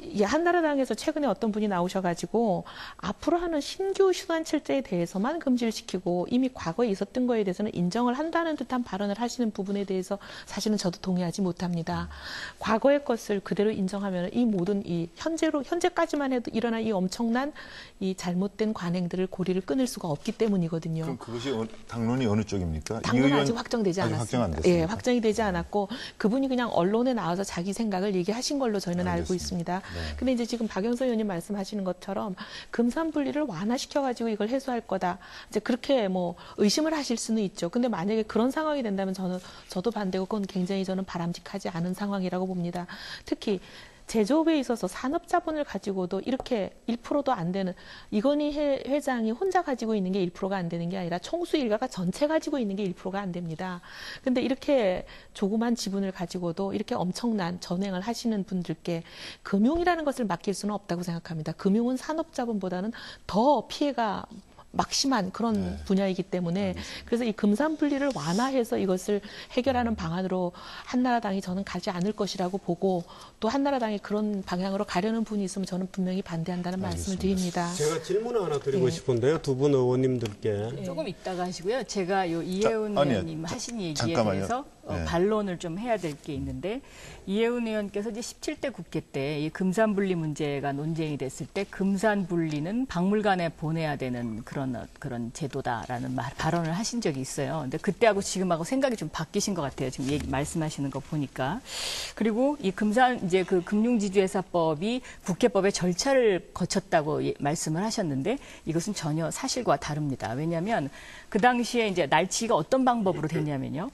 이 한나라당에서 최근에 어떤 분이 나오셔가지고 앞으로 하는 신규 휴관철제에 대해서만 금지를 시키고 이미 과거에 있었던 거에 대해서는 인정을 한다는 듯한 발언을 하시는 부분에 대해서 사실은 저도 동의하지 못합니다. 과거의 것을 그대로 인정하면 이 모든 이 현재까지만 해도 일어난 이 엄청난 이 잘못된 관행들을 고리를 끊을 수가 없기 때문이거든요. 그럼 그것이 당론이 어느 쪽입니까? 당론은 아직 확정되지 않았습니다. 확정 안 됐습니다. 예, 확정이 되지 않았고 그분이 그냥 언론에 나와서 자기 생각을 얘기하신 걸로 저희는 알고 있습니다. 근데 이제 지금 박영선 의원님 말씀하시는 것처럼 금산분리를 완화시켜가지고 이걸 해소할 거다. 이제 그렇게 뭐 의심을 하실 수는 있죠. 근데 만약에 그런 상황이 된다면 저도 반대고 그건 굉장히 저는 바람직하지 않은 상황이라고 봅니다. 특히 제조업에 있어서 산업자본을 가지고도 이렇게 1%도 안 되는 이건희 회장이 혼자 가지고 있는 게 1%가 안 되는 게 아니라 총수 일가가 전체 가지고 있는 게 1%가 안 됩니다. 근데 이렇게 조그만 지분을 가지고도 이렇게 엄청난 전횡을 하시는 분들께 금융이라는 것을 맡길 수는 없다고 생각합니다. 금융은 산업자본보다는 더 피해가 막심한 그런 분야이기 때문에 그래서 이 금산분리를 완화해서 이것을 해결하는 방안으로 한나라당이 저는 가지 않을 것이라고 보고 또 한나라당이 그런 방향으로 가려는 분이 있으면 저는 분명히 반대한다는 말씀을 드립니다. 제가 질문을 하나 드리고 싶은데요. 두 분 의원님들께. 조금 이따가 하시고요. 제가 이혜훈 의원님 하신 얘기에 잠깐만요. 대해서 반론을 좀 해야 될 게 있는데 이혜훈 의원께서 이제 17대 국회 때 이 금산분리 문제가 논쟁이 됐을 때 금산분리는 박물관에 보내야 되는 그런 제도다라는 발언을 하신 적이 있어요. 근데 그때하고 지금하고 생각이 좀 바뀌신 것 같아요. 지금 말씀하시는 거 보니까. 그리고 이 이제 그 금융지주회사법이 국회법의 절차를 거쳤다고 말씀을 하셨는데 이것은 전혀 사실과 다릅니다. 왜냐하면 그 당시에 이제 날치기가 어떤 방법으로 됐냐면요.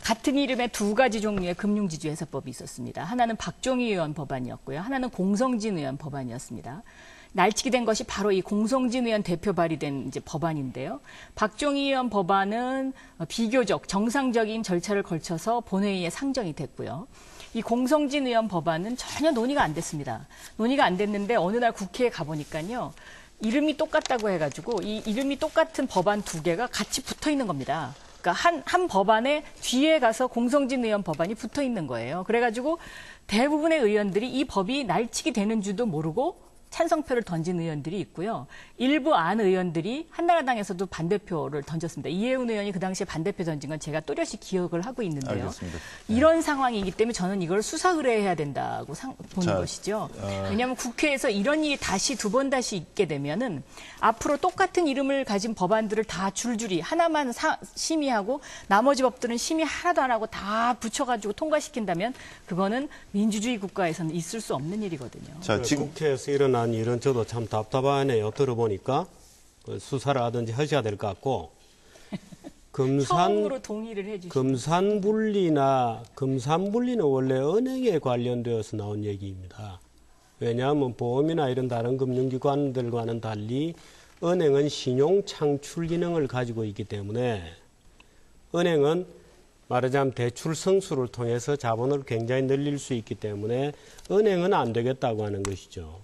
같은 이름의 두 가지 종류의 금융지주회사법이 있었습니다. 하나는 박종희 의원 법안이었고요. 하나는 공성진 의원 법안이었습니다. 날치기 된 것이 바로 이 공성진 의원 대표 발의된 이제 법안인데요. 박종희 의원 법안은 비교적 정상적인 절차를 걸쳐서 본회의에 상정이 됐고요. 이 공성진 의원 법안은 전혀 논의가 안 됐습니다. 논의가 안 됐는데 어느 날 국회에 가보니까요. 이름이 똑같다고 해가지고 이 이름이 똑같은 법안 두 개가 같이 붙어 있는 겁니다. 그러니까 한 법안에 뒤에 가서 공성진 의원 법안이 붙어 있는 거예요. 그래가지고 대부분의 의원들이 이 법이 날치기 되는 줄도 모르고 찬성표를 던진 의원들이 있고요. 일부 안 의원들이 한나라당에서도 반대표를 던졌습니다. 이혜훈 의원이 그 당시에 반대표 던진 건 제가 또렷이 기억을 하고 있는데요. 알겠습니다. 이런 상황이기 때문에 저는 이걸 수사 의뢰해야 된다고 보는 것이죠. 왜냐하면 국회에서 이런 일이 두 번 다시 있게 되면은 앞으로 똑같은 이름을 가진 법안들을 다 줄줄이 하나만 심의하고 나머지 법들은 심의 하나도 안 하고 다 붙여가지고 통과시킨다면 그거는 민주주의 국가에서는 있을 수 없는 일이거든요. 자, 지금 국회에서 일어난 일은 저도 참 답답하네요. 들어보니까 수사를 하든지 하셔야 될 것 같고 처음으로 동의를 해주시죠. 금산분리는 원래 은행에 관련되어서 나온 얘기입니다. 왜냐하면 보험이나 이런 다른 금융기관들과는 달리 은행은 신용 창출 기능을 가지고 있기 때문에 은행은 말하자면 대출 성수를 통해서 자본을 굉장히 늘릴 수 있기 때문에 은행은 안 되겠다고 하는 것이죠.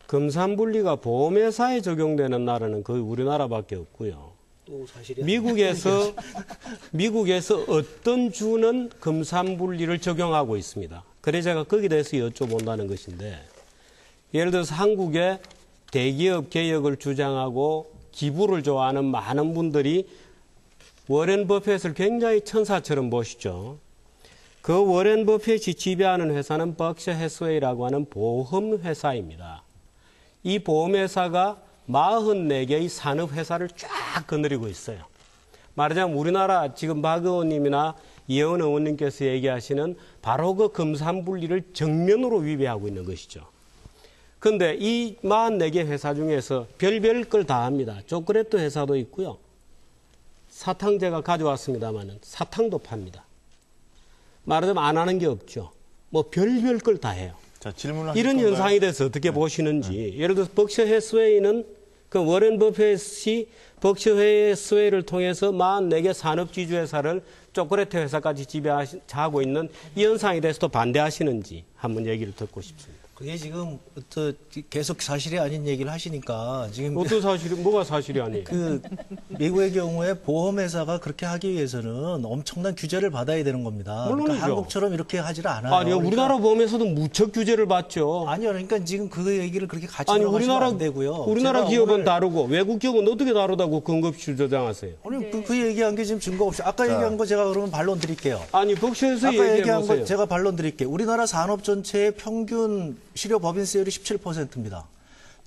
금산분리가 보험회사에 적용되는 나라는 거의 우리나라밖에 없고요. 미국에서 어떤 주는 금산분리를 적용하고 있습니다. 그래서 제가 거기에 대해서 여쭤본다는 것인데 예를 들어서 한국의 대기업 개혁을 주장하고 기부를 좋아하는 많은 분들이 워렌 버핏을 굉장히 천사처럼 보시죠. 그 워렌 버핏이 지배하는 회사는 벅셔 해스웨이라고 하는 보험회사입니다. 이 보험회사가 44개의 산업회사를 쫙 거느리고 있어요. 말하자면 우리나라 지금 박 의원님이나 이혜원 의원님께서 얘기하시는 바로 그 금산분리를 정면으로 위배하고 있는 것이죠. 그런데 이 44개 회사 중에서 별별 걸 다 합니다. 초콜릿 회사도 있고요. 사탕 제가 가져왔습니다만 사탕도 팝니다. 말하자면 안 하는 게 없죠. 뭐 별별 걸 다 해요. 자, 이런 현상에 대해서 어떻게 보시는지. 예를 들어서 벅셔 해스웨이는 그 워렌 버핏이 벅셔 해스웨이를 통해서 44개 산업지주회사를 초콜릿 회사까지 지배하고 있는 이 현상에 대해서도 반대하시는지. 한번 얘기를 듣고 싶습니다. 그게 지금 또 계속 사실이 아닌 얘기를 하시니까 지금 어떤 사실이 뭐가 사실이 아니에요? 그 미국의 경우에 보험회사가 그렇게 하기 위해서는 엄청난 규제를 받아야 되는 겁니다. 물론이죠. 그러니까 한국처럼 이렇게 하지를 않아요. 아니요, 그러니까 우리나라 보험에서도 무척 규제를 받죠. 아니요, 그러니까 지금 그 얘기를 그렇게 같이 아니 들어가시면 안 되고요. 우리나라 제가 기업은 오늘 다르고 외국 기업은 어떻게 다르다고 근거 없이 주장하세요? 아니 그 얘기한 게 지금 증거 없이 아까 얘기한 거 제가 그러면 반론 드릴게요. 아니 법시에서 아까 얘기해 얘기한 보세요. 거 제가 반론 드릴게요. 우리나라 산업 전체의 평균 실효 법인세율이 17%입니다.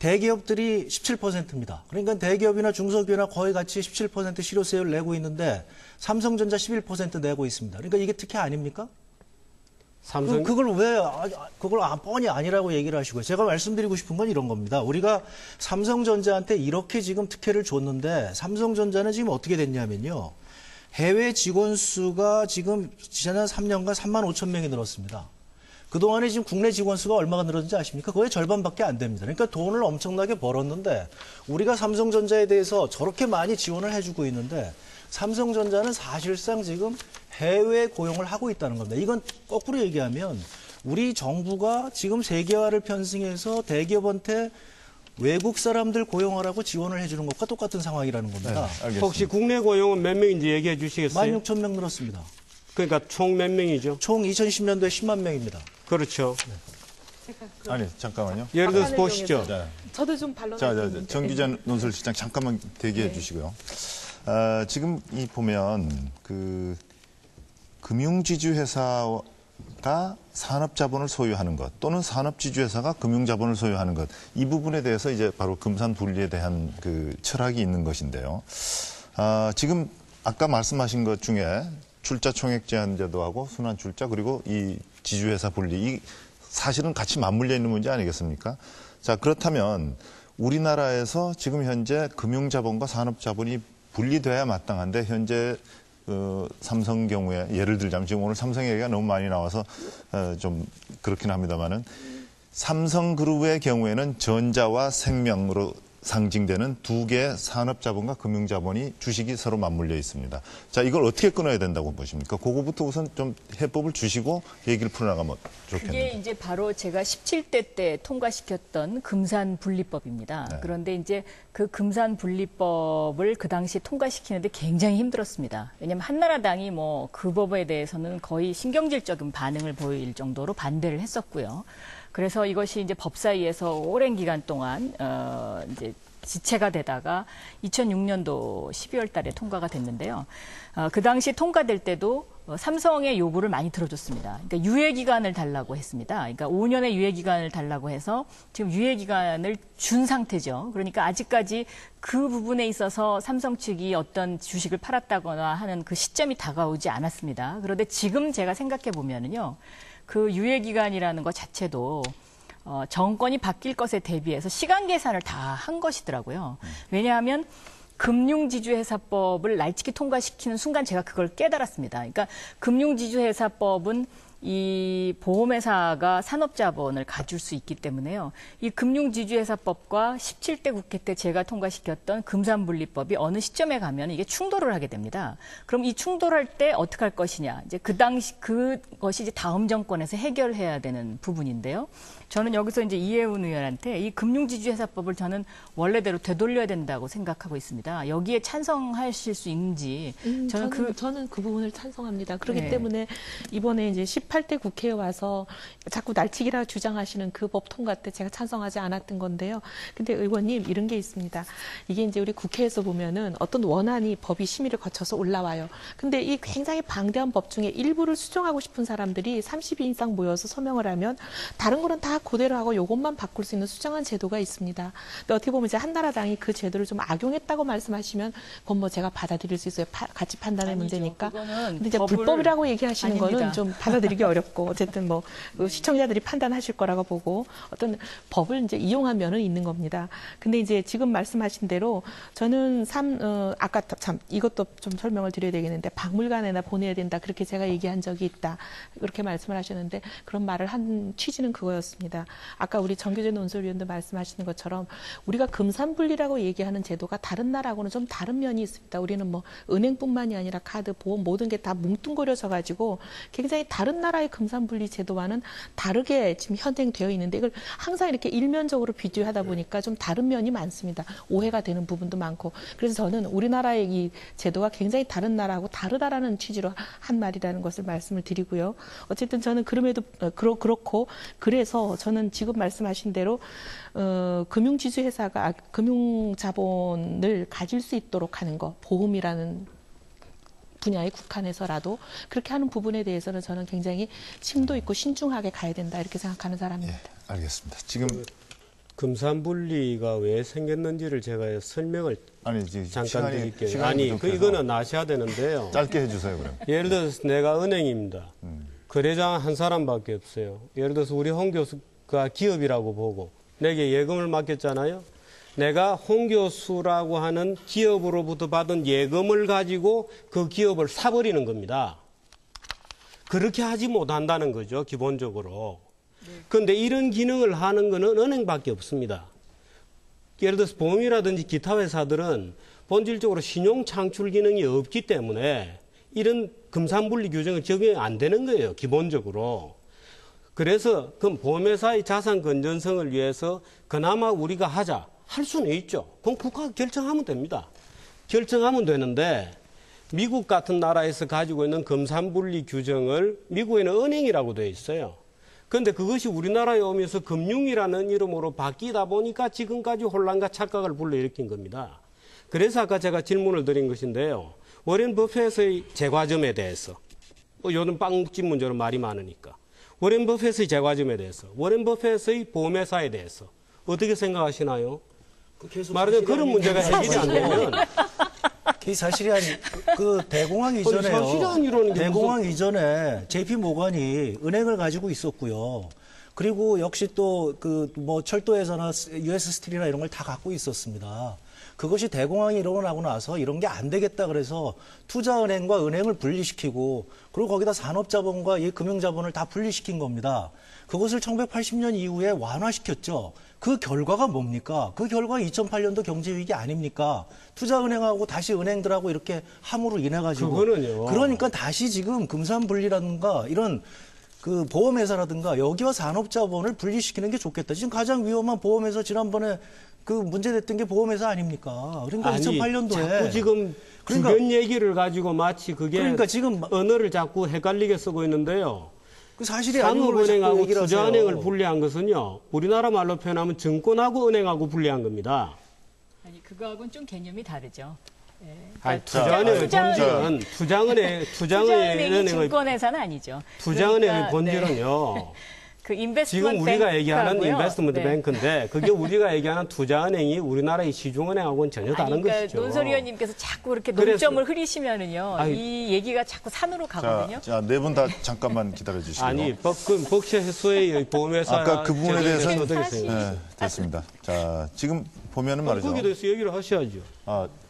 대기업들이 17%입니다. 그러니까 대기업이나 중소기업이나 거의 같이 17% 실효세율을 내고 있는데 삼성전자 11% 내고 있습니다. 그러니까 이게 특혜 아닙니까? 삼성 그걸 왜 그걸 뻔히 아니라고 얘기를 하시고요. 제가 말씀드리고 싶은 건 이런 겁니다. 우리가 삼성전자한테 이렇게 지금 특혜를 줬는데 삼성전자는 지금 어떻게 됐냐면요. 해외 직원 수가 지금 지난 3년간 3만 5천 명이 늘었습니다. 그동안에 지금 국내 직원 수가 얼마가 늘었는지 아십니까? 거의 절반밖에 안 됩니다. 그러니까 돈을 엄청나게 벌었는데 우리가 삼성전자에 대해서 저렇게 많이 지원을 해주고 있는데 삼성전자는 사실상 지금 해외 고용을 하고 있다는 겁니다. 이건 거꾸로 얘기하면 우리 정부가 지금 세계화를 편승해서 대기업한테 외국 사람들 고용하라고 지원을 해주는 것과 똑같은 상황이라는 겁니다. 알겠습니다. 혹시 국내 고용은 몇 명인지 얘기해 주시겠어요? 16,000명 늘었습니다. 그러니까 총 몇 명이죠? 총 2010년도에 10만 명입니다. 그렇죠. 아니 잠깐만요. 예를 들어서 보시죠. 자, 저도 좀 반론할 수 있는데. 정기전 논설실장 잠깐만 대기해 주시고요. 지금 이 보면 그 금융지주회사가 산업자본을 소유하는 것 또는 산업지주회사가 금융자본을 소유하는 것 이 부분에 대해서 이제 바로 금산분리에 대한 그 철학이 있는 것인데요. 지금 아까 말씀하신 것 중에 출자 총액 제한 제도하고 순환 출자 그리고 이 지주회사 분리 이 사실은 같이 맞물려 있는 문제 아니겠습니까? 자 그렇다면 우리나라에서 지금 현재 금융자본과 산업자본이 분리돼야 마땅한데 현재 삼성 경우에 예를 들자면 지금 오늘 삼성 얘기가 너무 많이 나와서 좀 그렇긴 합니다만은 삼성그룹의 경우에는 전자와 생명으로 상징되는 두 개의 산업자본과 금융자본이 주식이 서로 맞물려 있습니다. 자, 이걸 어떻게 끊어야 된다고 보십니까? 그거부터 우선 좀 해법을 주시고 얘기를 풀어나가면 좋겠는데. 그게 이제 바로 제가 17대 때 통과시켰던 금산분리법입니다. 네. 그런데 이제 그 금산분리법을 그 당시 통과시키는데 굉장히 힘들었습니다. 왜냐하면 한나라당이 뭐 그 법에 대해서는 거의 신경질적인 반응을 보일 정도로 반대를 했었고요. 그래서 이것이 이제 법사위에서 오랜 기간 동안 이제 지체가 되다가 2006년도 12월 달에 통과가 됐는데요. 그 당시 통과될 때도 삼성의 요구를 많이 들어줬습니다. 그러니까 유예기간을 달라고 했습니다. 그러니까 5년의 유예기간을 달라고 해서 지금 유예기간을 준 상태죠. 그러니까 아직까지 그 부분에 있어서 삼성 측이 어떤 주식을 팔았다거나 하는 그 시점이 다가오지 않았습니다. 그런데 지금 제가 생각해 보면은요. 그 유예기간이라는 것 자체도 정권이 바뀔 것에 대비해서 시간 계산을 다 한 것이더라고요. 왜냐하면 금융지주회사법을 날치기 통과시키는 순간 제가 그걸 깨달았습니다. 그러니까 금융지주회사법은 이 보험회사가 산업자본을 가질 수 있기 때문에요. 이 금융지주회사법과 17대 국회 때 제가 통과시켰던 금산분리법이 어느 시점에 가면 이게 충돌을 하게 됩니다. 그럼 이 충돌할 때 어떻게 할 것이냐. 이제 그 당시 그것이 이제 다음 정권에서 해결해야 되는 부분인데요. 저는 여기서 이제 이해운 의원한테 이 금융지주회사법을 저는 원래대로 되돌려야 된다고 생각하고 있습니다. 여기에 찬성하실 수 있는지 저는 그 부분을 찬성합니다. 그렇기 네. 때문에 이번에 이제 18대 국회에 와서 자꾸 날치기라 주장하시는 그 법 통과 때 제가 찬성하지 않았던 건데요. 근데 의원님 이런 게 있습니다. 이게 이제 우리 국회에서 보면은 어떤 원안이 법이 심의를 거쳐서 올라와요. 근데 이 굉장히 방대한 법 중에 일부를 수정하고 싶은 사람들이 30인 이상 모여서 서명을 하면 다른 거는 다 그대로 하고 요것만 바꿀 수 있는 수정한 제도가 있습니다. 근데 어떻게 보면 이제 한나라당이 그 제도를 좀 악용했다고 말씀하시면 그건 뭐 제가 받아들일 수 있어요. 같이 판단의 문제니까. 근데 이제 불법이라고 얘기하시는 거는 좀 받아들이기 어렵고 어쨌든 뭐 시청자들이 판단하실 거라고 보고 어떤 법을 이제 이용하면은 있는 겁니다. 근데 이제 지금 말씀하신 대로 저는 아까 참 이것도 좀 설명을 드려야 되겠는데 박물관에나 보내야 된다 그렇게 제가 얘기한 적이 있다 그렇게 말씀을 하셨는데 그런 말을 한 취지는 그거였습니다. 있습니다. 아까 우리 정규재 논설위원도 말씀하시는 것처럼 우리가 금산분리라고 얘기하는 제도가 다른 나라하고는 좀 다른 면이 있습니다. 우리는 뭐 은행뿐만이 아니라 카드, 보험 모든 게 다 뭉뚱그려져 가지고 굉장히 다른 나라의 금산분리 제도와는 다르게 지금 현행되어 있는데 이걸 항상 이렇게 일면적으로 비교하다 보니까 좀 다른 면이 많습니다. 오해가 되는 부분도 많고. 그래서 저는 우리나라의 이 제도가 굉장히 다른 나라하고 다르다라는 취지로 한 말이라는 것을 말씀을 드리고요. 어쨌든 저는 그럼에도 그렇고 그래서 저는 지금 말씀하신 대로 금융지주회사가 금융자본을 가질 수 있도록 하는 거, 보험이라는 분야에 국한해서라도 그렇게 하는 부분에 대해서는 저는 굉장히 심도 있고 신중하게 가야 된다 이렇게 생각하는 사람입니다. 예, 알겠습니다. 지금 금산분리가 왜 생겼는지를 제가 설명을 잠깐 드릴게요. 시간이 이거는 아셔야 되는데요. 짧게 해주세요, 그럼. 예를 들어서 내가 은행입니다. 거래장 한 사람밖에 없어요. 예를 들어서 우리 홍 교수가 기업이라고 보고 내게 예금을 맡겼잖아요. 내가 홍 교수라고 하는 기업으로부터 받은 예금을 가지고 그 기업을 사버리는 겁니다. 그렇게 하지 못한다는 거죠, 기본적으로. 그런데 이런 기능을 하는 거는 은행밖에 없습니다. 예를 들어서 보험이라든지 기타 회사들은 본질적으로 신용 창출 기능이 없기 때문에 이런 금산분리 규정은 적용이 안 되는 거예요, 기본적으로. 그래서 그 보험회사의 자산 건전성을 위해서 그나마 우리가 할 수는 있죠. 그럼 국가가 결정하면 됩니다. 결정하면 되는데 미국 같은 나라에서 가지고 있는 금산분리 규정을 미국에는 은행이라고 되어 있어요. 그런데 그것이 우리나라에 오면서 금융이라는 이름으로 바뀌다 보니까 지금까지 혼란과 착각을 불러일으킨 겁니다. 그래서 아까 제가 질문을 드린 것인데요. 워렌 버핏의 제과점에 대해서 요즘 빵집 문제로 말이 많으니까 워렌 버핏의 제과점에 대해서 워렌 버핏의 보험회사에 대해서 어떻게 생각하시나요? 말하자면 그런 문제가 해결이 안 되면 그게 사실이 아니 그 대공황 이전에요. 대공황 이전에 JP 모건이 은행을 가지고 있었고요. 그리고 역시 또 그 뭐 철도에서나 US 스틸이나 이런 걸 다 갖고 있었습니다. 그것이 대공황이 일어나고 나서 이런 게 안 되겠다 그래서 투자은행과 은행을 분리시키고 그리고 거기다 산업자본과 이 금융자본을 다 분리시킨 겁니다. 그것을 1980년 이후에 완화시켰죠. 그 결과가 뭡니까? 그 결과가 2008년도 경제위기 아닙니까? 투자은행하고 다시 은행들하고 이렇게 함으로 인해가지고. 그거는요. 그러니까 다시 지금 금산분리라든가 이런 그 보험회사라든가 여기와 산업자본을 분리시키는 게 좋겠다. 지금 가장 위험한 보험회사 지난번에 그 문제됐던 게 보험회사 아닙니까? 그러니까 2008년도에. 자꾸 지금 주변 얘기를 가지고 마치 그게 지금 언어를 자꾸 헷갈리게 쓰고 있는데요. 그 사실이 산업은행하고 투자은행을 분리한 것은요. 우리나라 말로 표현하면 증권하고 은행하고 분리한 겁니다. 아니 그거하고는 좀 개념이 다르죠. 네. 아니, 투자은행의 본질은 투자은행의 증권회사는 아니죠. 투자은행의 본질은요. 네. 그 인베스트먼트 지금 우리가 얘기하는 인베스트먼트 네. 뱅크인데 그게 우리가 얘기하는 투자은행이 우리나라의 시중은행하고는 전혀 다른 그러니까 것이죠. 논설위원님께서 자꾸 이렇게 논점을 흐리시면은요. 이 얘기가 자꾸 산으로 가거든요. 자, 네 분 다 잠깐만 기다려 주시고요. 아니, 벅셔스웨이 보험회사 아까 그 부분에 대해서는 네, 됐습니다. 자, 지금 보면은 말이죠. 거기에 대해서 얘기를 하셔야죠.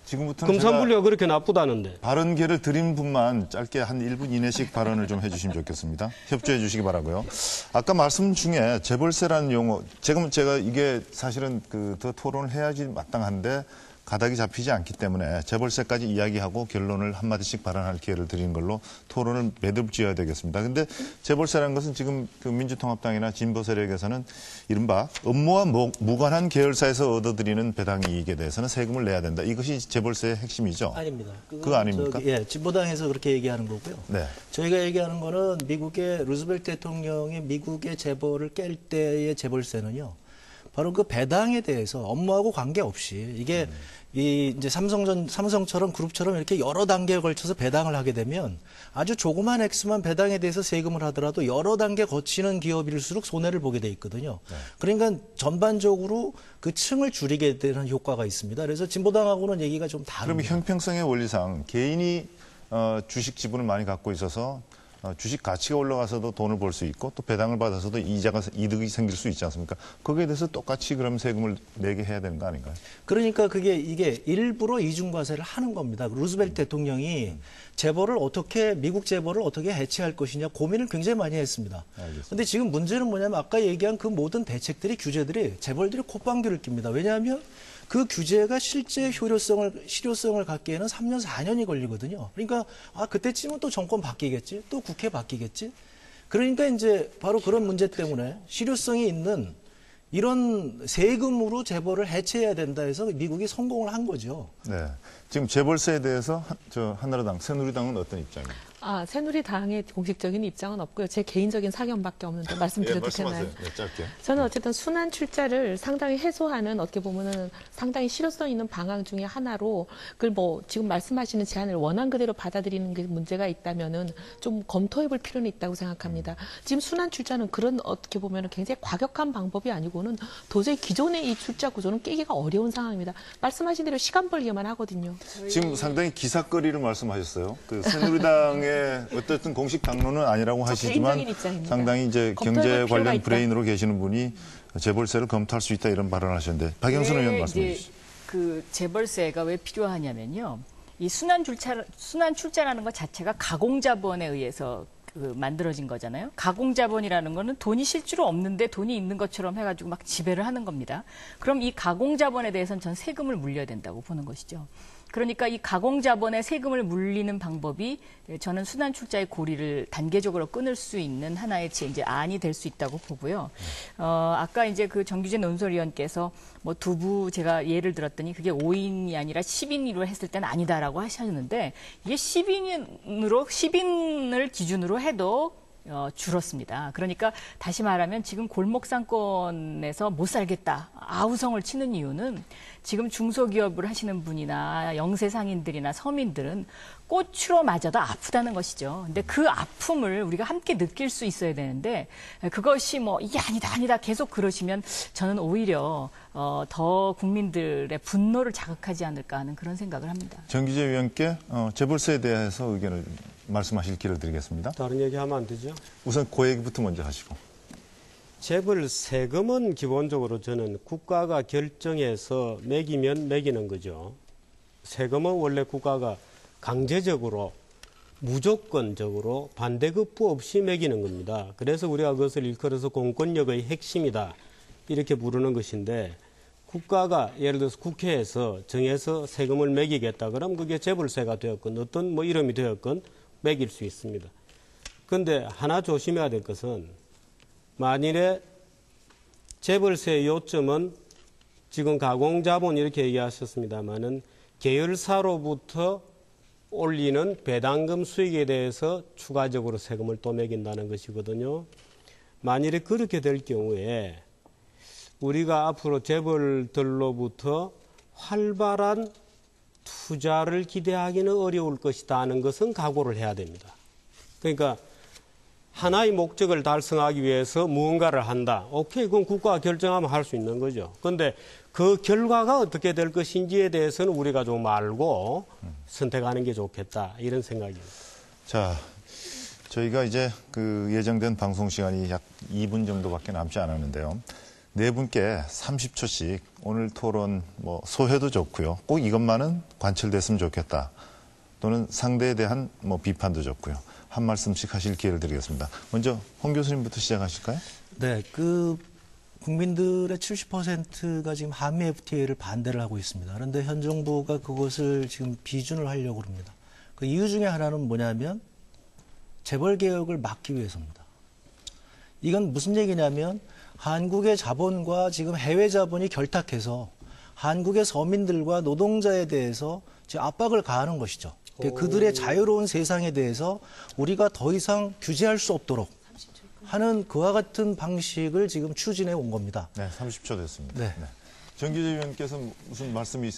지금부터는 금산분리가 그렇게 나쁘다는데. 발언기회를 드린 분만 짧게 한 1분 이내씩 발언을 좀 해주시면 좋겠습니다. 협조해 주시기 바라고요. 아까 말씀 중에 재벌세라는 용어, 제가 이게 사실은 더 토론을 해야지 마땅한데 가닥이 잡히지 않기 때문에 재벌세까지 이야기하고 결론을 한마디씩 발언할 기회를 드리는 걸로 토론을 매듭 지어야 되겠습니다. 근데 재벌세라는 것은 지금 그 민주통합당이나 진보 세력에서는 이른바 업무와 무관한 계열사에서 얻어들이는 배당 이익에 대해서는 세금을 내야 된다. 이것이 재벌세의 핵심이죠? 아닙니다. 그거 아닙니까? 진보당에서 그렇게 얘기하는 거고요. 네. 저희가 얘기하는 거는 미국의 루즈벨트 대통령이 미국의 재벌을 깰 때의 재벌세는요. 바로 그 배당에 대해서 업무하고 관계없이 이게 이제 삼성처럼 그룹처럼 이렇게 여러 단계에 걸쳐서 배당을 하게 되면 아주 조그만 액수만 배당에 대해서 세금을 하더라도 여러 단계 거치는 기업일수록 손해를 보게 돼 있거든요. 네. 그러니까 전반적으로 그 층을 줄이게 되는 효과가 있습니다. 그래서 진보당하고는 얘기가 좀 다릅니다. 그럼 형평성의 원리상 개인이 주식 지분을 많이 갖고 있어서 주식 가치가 올라가서도 돈을 벌 수 있고 또 배당을 받아서도 이득이 생길 수 있지 않습니까? 거기에 대해서 똑같이 그럼 세금을 내게 해야 되는 거 아닌가요? 그러니까 이게 일부러 이중과세를 하는 겁니다. 루즈벨트 대통령이 미국 재벌을 어떻게 해체할 것이냐 고민을 굉장히 많이 했습니다. 그런데 지금 문제는 뭐냐면 아까 얘기한 그 모든 대책들이 규제들이 재벌들이 콧방귀를 낍니다. 왜냐하면 그 규제가 실제 실효성을 갖기에는 3년, 4년이 걸리거든요. 그러니까 그때쯤은 또 정권 바뀌겠지, 또 국회 바뀌겠지. 그러니까 이제 바로 그런 문제 때문에 실효성이 있는 이런 세금으로 재벌을 해체해야 된다 해서 미국이 성공을 한 거죠. 네. 지금 재벌세에 대해서 한나라당, 새누리당은 어떤 입장입니까? 새누리당의 공식적인 입장은 없고요. 제 개인적인 사견밖에 없는데 말씀드려도 되나요? 네, 짧게. 저는 어쨌든 순환 출자를 상당히 해소하는 어떻게 보면은 상당히 실효성 있는 방안 중에 하나로 그걸 지금 말씀하시는 제안을 원안 그대로 받아들이는 게 문제가 있다면은 좀 검토해볼 필요는 있다고 생각합니다. 지금 순환 출자는 그런 어떻게 보면은 굉장히 과격한 방법이 아니고는 도저히 기존의 이 출자 구조는 깨기가 어려운 상황입니다. 말씀하신 대로 시간 벌기만 하거든요. 지금 상당히 기사거리를 말씀하셨어요. 그 새누리당의 어쨌든 공식 당론은 아니라고 하시지만 상당히 이제 경제 관련 브레인으로 계시는 분이 재벌세를 검토할 수 있다 이런 발언을 하셨는데 박영선 의원 말씀해 주시죠. 그 재벌세가 왜 필요하냐면요. 이 순환 출자라는 것 자체가 가공자본에 의해서 만들어진 거잖아요. 가공자본이라는 거는 돈이 실제로 없는데 돈이 있는 것처럼 해가지고 막 지배를 하는 겁니다. 그럼 이 가공자본에 대해서는 전 세금을 물려야 된다고 보는 것이죠. 그러니까 이 가공자본의 세금을 물리는 방법이 저는 순환출자의 고리를 단계적으로 끊을 수 있는 하나의 이제 안이 될 수 있다고 보고요. 아까 이제 그 정규재 논설위원께서 두부 제가 예를 들었더니 그게 5인이 아니라 10인으로 했을 때는 아니다라고 하셨는데 이게 10인을 기준으로 해도 줄었습니다. 그러니까 다시 말하면 지금 골목 상권에서 못 살겠다, 아우성을 치는 이유는 지금 중소기업을 하시는 분이나 영세상인들이나 서민들은 꽃으로 맞아도 아프다는 것이죠. 근데 그 아픔을 우리가 함께 느낄 수 있어야 되는데 그것이 이게 아니다 계속 그러시면 저는 오히려 더 국민들의 분노를 자극하지 않을까 하는 그런 생각을 합니다. 정규재 위원께 재벌세에 대해서 의견을 말씀하실 기회를 드리겠습니다. 다른 얘기하면 안 되죠? 우선 그 얘기부터 먼저 하시고. 재벌 세금은 기본적으로 저는 국가가 결정해서 매기면 매기는 거죠. 세금은 원래 국가가 강제적으로 무조건적으로 반대급부 없이 매기는 겁니다. 그래서 우리가 그것을 일컬어서 공권력의 핵심이다 이렇게 부르는 것인데 국가가 예를 들어서 국회에서 정해서 세금을 매기겠다 그러면 그게 재벌세가 되었건 어떤 이름이 되었건 매길 수 있습니다. 그런데 하나 조심해야 될 것은 만일에 재벌세 요점은 지금 가공자본 이렇게 얘기하셨습니다마는 계열사로부터 올리는 배당금 수익에 대해서 추가적으로 세금을 또 매긴다는 것이거든요. 만일에 그렇게 될 경우에 우리가 앞으로 재벌들로부터 활발한 투자를 기대하기는 어려울 것이다 하는 것은 각오를 해야 됩니다. 그러니까 하나의 목적을 달성하기 위해서 무언가를 한다. 오케이, 그건 국가가 결정하면 할 수 있는 거죠. 그런데 그 결과가 어떻게 될 것인지에 대해서는 우리가 좀 알고 선택하는 게 좋겠다. 이런 생각입니다. 자, 저희가 이제 그 예정된 방송 시간이 약 2분 정도밖에 남지 않았는데요. 네 분께 30초씩 오늘 토론 소회도 좋고요. 꼭 이것만은 관철됐으면 좋겠다. 또는 상대에 대한 비판도 좋고요. 한 말씀씩 하실 기회를 드리겠습니다. 먼저 홍 교수님부터 시작하실까요? 네, 국민들의 70%가 지금 한미 FTA를 반대를 하고 있습니다. 그런데 현 정부가 그것을 지금 비준을 하려고 합니다. 그 이유 중에 하나는 뭐냐면 재벌 개혁을 막기 위해서입니다. 이건 무슨 얘기냐면 한국의 자본과 지금 해외 자본이 결탁해서 한국의 서민들과 노동자에 대해서 지금 압박을 가하는 것이죠. 그들의 자유로운 세상에 대해서 우리가 더 이상 규제할 수 없도록 하는 그와 같은 방식을 지금 추진해 온 겁니다. 네, 30초 됐습니다. 네. 정규재 위원께서 무슨 말씀이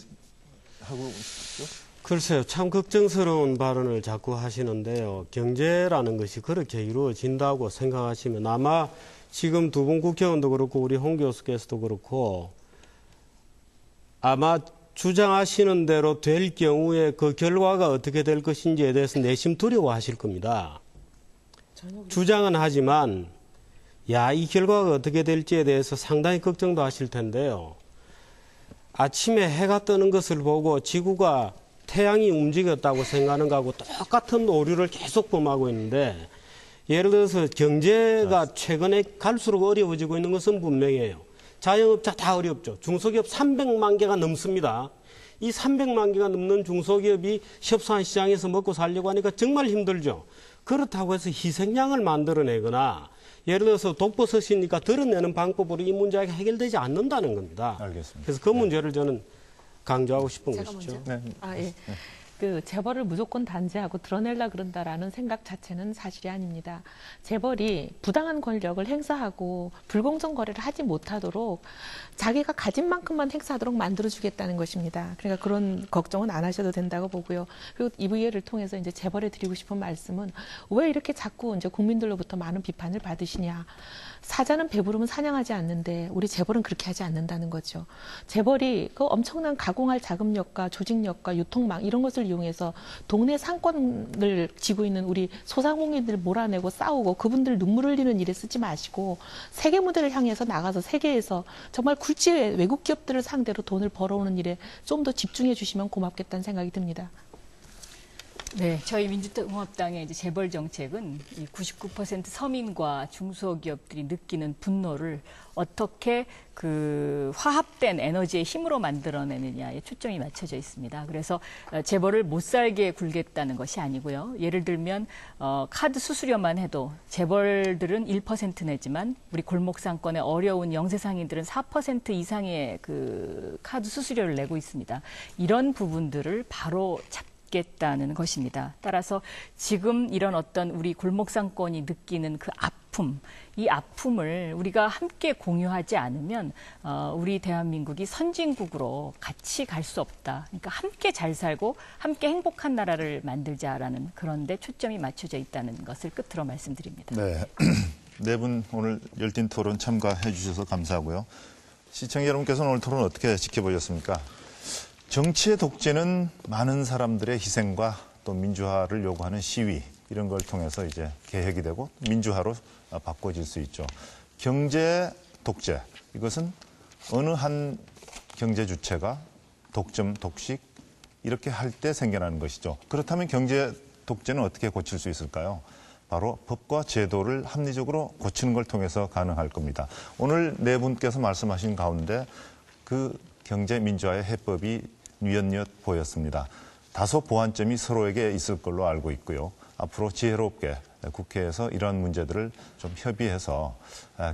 하고 싶죠? 글쎄요, 참 걱정스러운 발언을 자꾸 하시는데요. 경제라는 것이 그렇게 이루어진다고 생각하시면 아마 지금 두 분 국회의원도 그렇고 우리 홍 교수께서도 그렇고 아마 주장하시는 대로 될 경우에 그 결과가 어떻게 될 것인지에 대해서 내심 두려워하실 겁니다. 주장은 하지만 이 결과가 어떻게 될지에 대해서 상당히 걱정도 하실 텐데요. 아침에 해가 뜨는 것을 보고 지구가 태양이 움직였다고 생각하는 거하고 똑같은 오류를 계속 범하고 있는데, 예를 들어서 경제가 최근에 갈수록 어려워지고 있는 것은 분명해요. 자영업자 다 어렵죠. 중소기업 300만 개가 넘습니다. 이 300만 개가 넘는 중소기업이 협소한 시장에서 먹고 살려고 하니까 정말 힘들죠. 그렇다고 해서 희생양을 만들어내거나 예를 들어서 독버섯이니까 덜어내는 방법으로 이 문제가 해결되지 않는다는 겁니다. 알겠습니다. 그래서 그 문제를 저는 강조하고 싶은 것이죠. 예. 그 재벌을 무조건 단죄하고 드러내려 그런다라는 생각 자체는 사실이 아닙니다. 재벌이 부당한 권력을 행사하고 불공정 거래를 하지 못하도록 자기가 가진 만큼만 행사하도록 만들어주겠다는 것입니다. 그러니까 그런 걱정은 안 하셔도 된다고 보고요. 그리고 이 기회를 통해서 이제 재벌에 드리고 싶은 말씀은 왜 이렇게 자꾸 이제 국민들로부터 많은 비판을 받으시냐. 사자는 배부르면 사냥하지 않는데 우리 재벌은 그렇게 하지 않는다는 거죠. 재벌이 그 엄청난 가공할 자금력과 조직력과 유통망 이런 것을 이용해서 동네 상권을 쥐고 있는 우리 소상공인들 몰아내고 싸우고 그분들 눈물 흘리는 일에 쓰지 마시고 세계 무대를 향해서 나가서 세계에서 정말 굴지의 외국 기업들을 상대로 돈을 벌어오는 일에 좀 더 집중해 주시면 고맙겠다는 생각이 듭니다. 네, 저희 민주통합당의 이제 재벌 정책은 이 99% 서민과 중소기업들이 느끼는 분노를 어떻게 그 화합된 에너지의 힘으로 만들어내느냐에 초점이 맞춰져 있습니다. 그래서 재벌을 못 살게 굴겠다는 것이 아니고요. 예를 들면 카드 수수료만 해도 재벌들은 1% 내지만 우리 골목 상권의 어려운 영세상인들은 4% 이상의 그 카드 수수료를 내고 있습니다. 이런 부분들을 바로 겠다는 것입니다. 따라서 지금 이런 어떤 우리 골목상권이 느끼는 그 아픔, 이 아픔을 우리가 함께 공유하지 않으면 우리 대한민국이 선진국으로 같이 갈 수 없다. 그러니까 함께 잘 살고 함께 행복한 나라를 만들자라는 그런 데 초점이 맞춰져 있다는 것을 끝으로 말씀드립니다. 네, 네 분 오늘 열띤 토론 참가해 주셔서 감사하고요. 시청자 여러분께서는 오늘 토론 어떻게 지켜보셨습니까? 정치의 독재는 많은 사람들의 희생과 또 민주화를 요구하는 시위 이런 걸 통해서 이제 개혁이 되고 민주화로 바꿔질 수 있죠. 경제 독재 이것은 어느 한 경제 주체가 독점, 독식 이렇게 할 때 생겨나는 것이죠. 그렇다면 경제 독재는 어떻게 고칠 수 있을까요? 바로 법과 제도를 합리적으로 고치는 걸 통해서 가능할 겁니다. 오늘 네 분께서 말씀하신 가운데 그 경제 민주화의 해법이 뉘엿뉘엿 보였습니다. 다소 보완점이 서로에게 있을 걸로 알고 있고요. 앞으로 지혜롭게 국회에서 이런 문제들을 좀 협의해서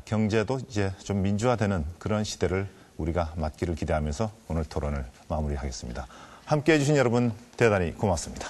경제도 이제 좀 민주화되는 그런 시대를 우리가 맞기를 기대하면서 오늘 토론을 마무리하겠습니다. 함께해 주신 여러분 대단히 고맙습니다.